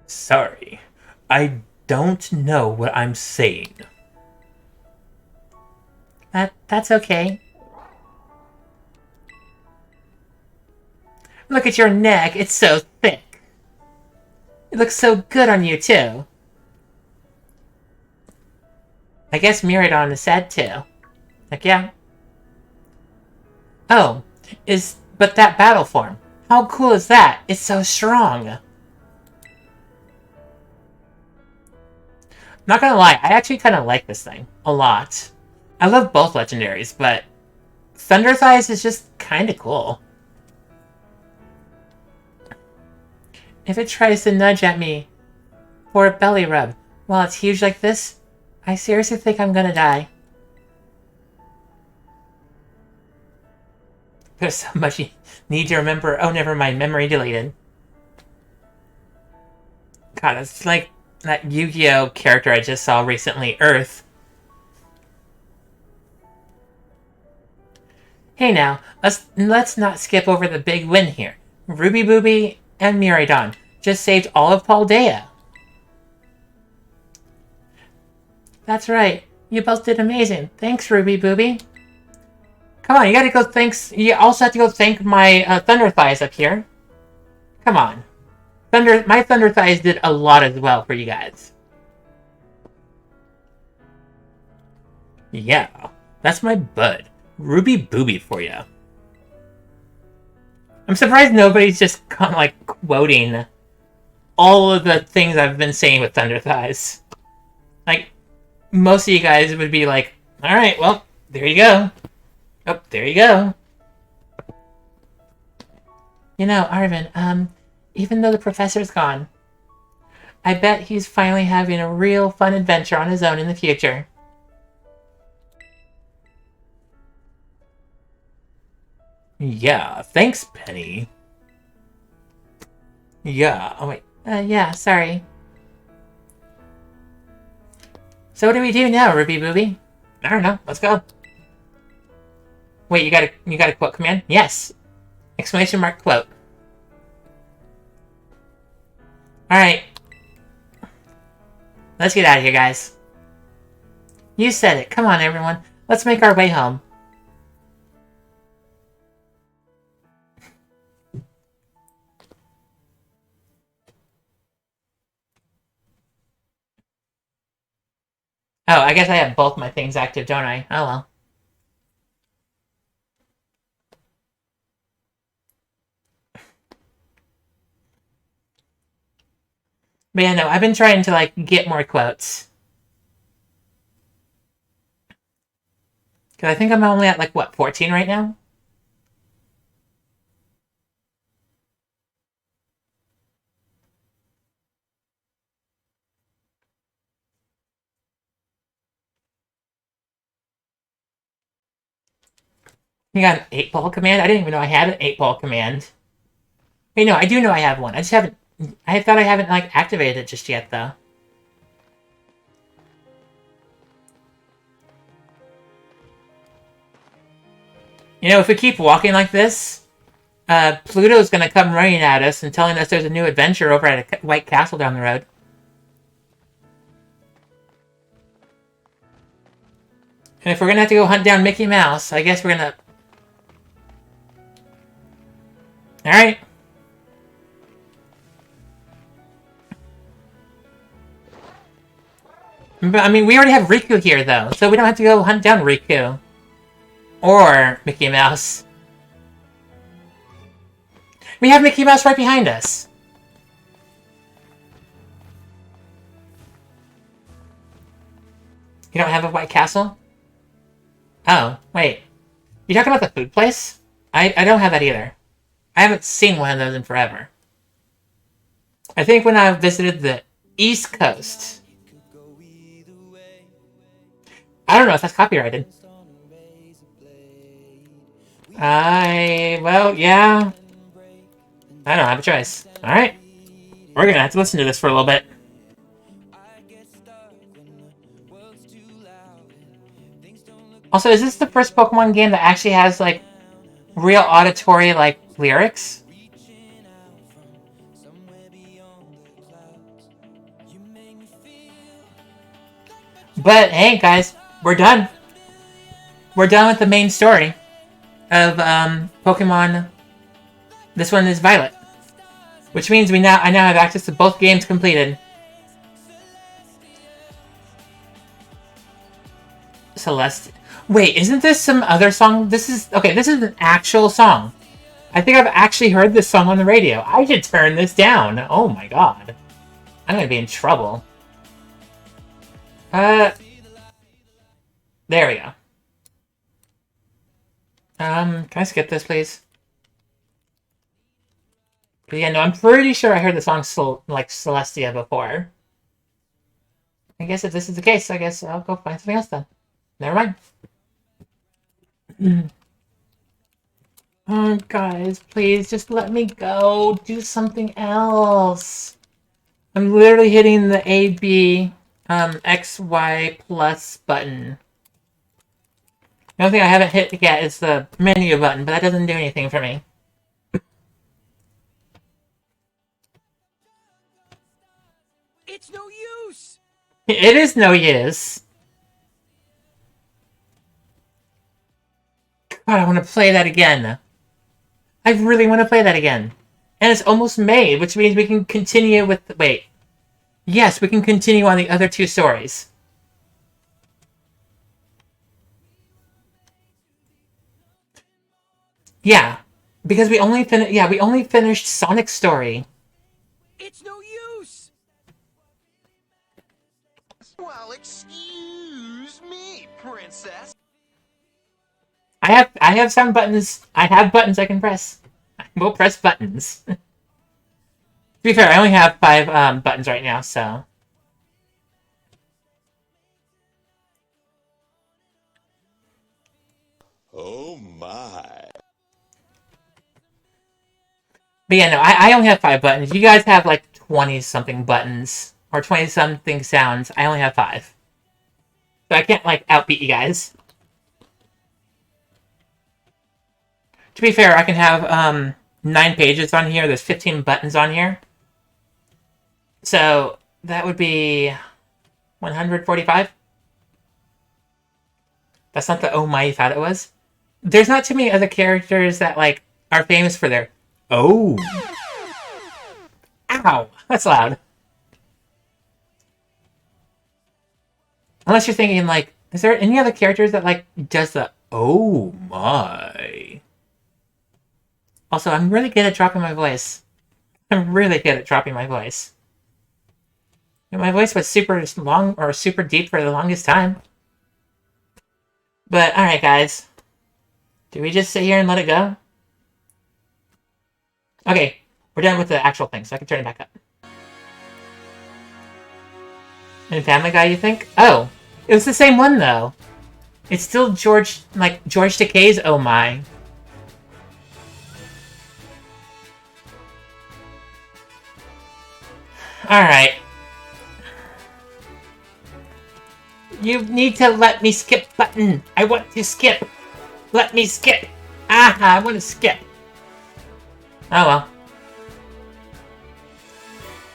Sorry. I don't know what I'm saying. That's okay. Look at your neck, it's so thick. It looks so good on you, too. I guess Miraidon is sad, too. Like, yeah. Oh, but that battle form. How cool is that? It's so strong. Not gonna lie, I actually kind of like this thing a lot. I love both legendaries, but Thunder Thighs is just kind of cool. If it tries to nudge at me for a belly rub while it's huge like this, I seriously think I'm gonna die. There's so much you need to remember. Oh, never mind. Memory deleted. God, it's like that Yu-Gi-Oh character I just saw recently, Earth. Hey now, let's not skip over the big win here. Ruby Booby and Miraidon just saved all of Paldea. That's right. You both did amazing. Thanks, Ruby Booby. Come on, you gotta go thanks... You also have to go thank my Thunder Thighs up here. Come on. My Thunder Thighs did a lot as well for you guys. Yeah, that's my bud. Ruby Booby for you. I'm surprised nobody's just kind of like quoting all of the things I've been saying with Thunder Thighs. Like, most of you guys would be like, alright, well, there you go. Oh, there you go. You know, Arven, even though the professor's gone, I bet he's finally having a real fun adventure on his own in the future. Yeah, thanks, Penny. Yeah, oh wait. Yeah, sorry. So what do we do now, Ruby Booby? I don't know, let's go. Wait, you got a quote command? Yes! Exclamation mark quote. Alright. Let's get out of here, guys. You said it. Come on, everyone. Let's make our way home. Oh, I guess I have both my things active, don't I? Oh well. But yeah, no, I've been trying to, like, get more quotes. Because I think I'm only at, like, what, 14 right now? You got an 8-ball command? I didn't even know I had an 8-ball command. Hey, no, I do know I have one. I just haven't... I thought I haven't, like, activated it just yet, though. You know, if we keep walking like this, Pluto's gonna come running at us and telling us there's a new adventure over at a White Castle down the road. And if we're gonna have to go hunt down Mickey Mouse, I guess we're gonna... Alright. But, I mean, we already have Riku here, though, so we don't have to go hunt down Riku. Or Mickey Mouse. We have Mickey Mouse right behind us. You don't have a White Castle? Oh, wait. You talking about the food place? I don't have that either. I haven't seen one of those in forever. I think when I visited the East Coast... I don't know if that's copyrighted. Well, yeah. I don't have a choice. Alright. We're gonna have to listen to this for a little bit. Also, is this the first Pokemon game that actually has, like, real auditory, like, lyrics? But, hey, guys, we're done. We're done with the main story of, Pokemon. This one is Violet. Which means I now have access to both games completed. Celeste. Wait, isn't this some other song? This is an actual song. I think I've actually heard this song on the radio. I should turn this down. Oh my god. I'm gonna be in trouble. There we go. Can I skip this, please? But yeah, no, I'm pretty sure I heard the song like Celestia before. I guess if this is the case, I guess I'll go find something else then. Never mind. Oh, guys, please just let me go. Do something else. I'm literally hitting the A, B, X, Y, plus button. The only thing I haven't hit yet is the menu button, but that doesn't do anything for me. It's no use! It is no use. God, I want to play that again. I really want to play that again. And it's almost made, which means we can continue with... Wait. Yes, we can continue on the other two stories. Yeah. Because we only finished Sonic's story. It's no use! Well, excuse me, princess. I have some buttons. I have buttons I can press. I will press buttons. To be fair, I only have 5 buttons right now, so... Oh my. But yeah, no, I only have 5 buttons. You guys have like 20-something buttons. Or 20-something sounds. I only have 5. So I can't, like, outbeat you guys. To be fair, I can have 9 pages on here. There's 15 buttons on here. So that would be 145. That's not the oh my you thought it was. There's not too many other characters that, like, are famous for their oh. Ow! That's loud. Unless you're thinking, like, is there any other characters that, like, does the oh my? Also, I'm really good at dropping my voice. I'm really good at dropping my voice. My voice was super long or super deep for the longest time. But, alright, guys. Do we just sit here and let it go? Okay, we're done with the actual thing, so I can turn it back up. And Family Guy, you think? Oh, it was the same one, though. It's still George Takei's Oh My. Alright. You need to let me skip button. I want to skip. Let me skip. Aha, I want to skip. Oh well.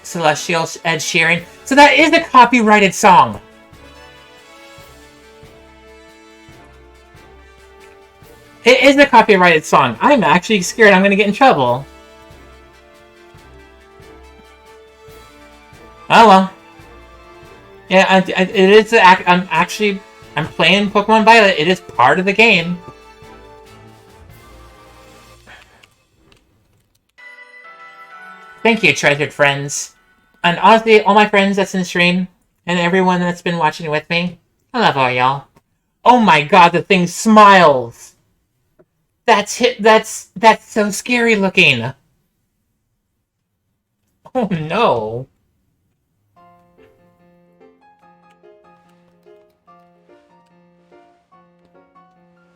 Celestial Ed Sheeran. So that is a copyrighted song. It is a copyrighted song. I'm actually scared I'm gonna get in trouble. Oh well. Yeah, it is. I'm playing Pokemon Violet. It is part of the game. Thank you, treasured friends. And honestly, all my friends that's in the stream, and everyone that's been watching with me, I love all y'all. Oh my god, the thing smiles! That's so scary looking. Oh no.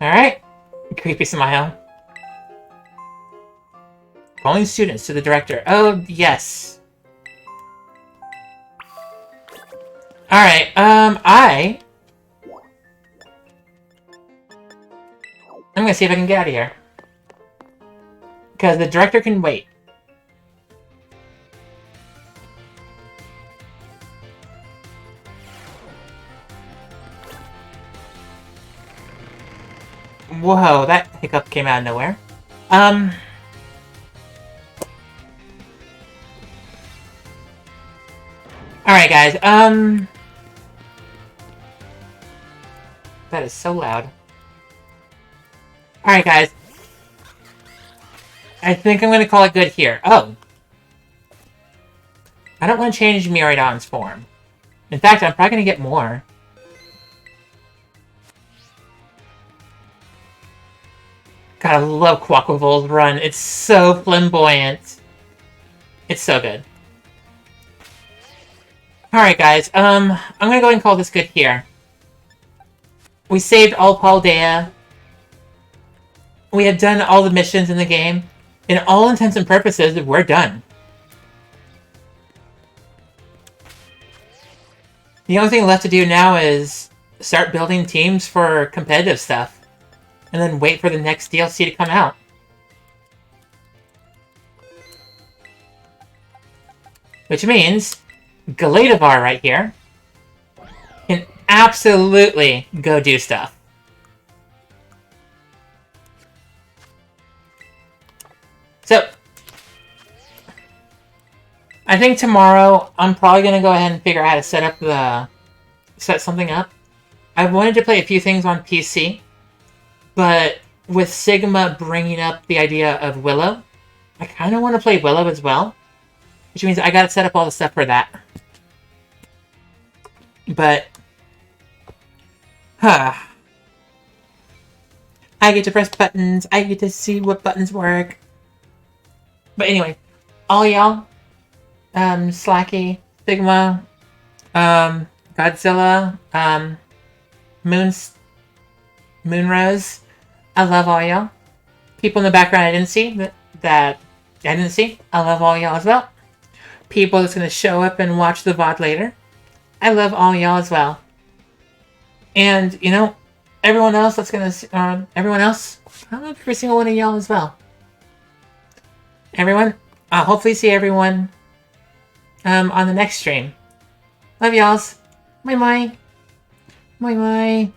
Alright. Creepy smile. Calling students to the director. Oh, yes. Alright, I'm gonna see if I can get out of here. Because the director can wait. Whoa, that hiccup came out of nowhere. Alright, guys, that is so loud. Alright, guys. I think I'm gonna call it good here. Oh. I don't want to change Miraidon's form. In fact, I'm probably gonna get more. God, I love Quaquavol's run. It's so flamboyant. It's so good. Alright, guys. I'm gonna go ahead and call this good here. We saved all Paldea. We have done all the missions in the game. In all intents and purposes, we're done. The only thing left to do now is start building teams for competitive stuff. And then wait for the next DLC to come out. Which means Galadivar right here can absolutely go do stuff. So, I think tomorrow I'm probably going to go ahead and figure out how to set something up. I wanted to play a few things on PC, but with Sigma bringing up the idea of Willow, I kind of want to play Willow as well, which means I got to set up all the stuff for that. But, I get to press buttons, I get to see what buttons work. But anyway, all y'all, Slacky, Sigma, Godzilla, Moonrose, I love all y'all. People in the background I didn't see, I love all y'all as well. People that's going to show up and watch the VOD later, I love all y'all as well. And, you know, everyone else that's going to, I love every single one of y'all as well. Everyone, I'll hopefully see everyone on the next stream. Love y'alls. Bye bye. Bye bye.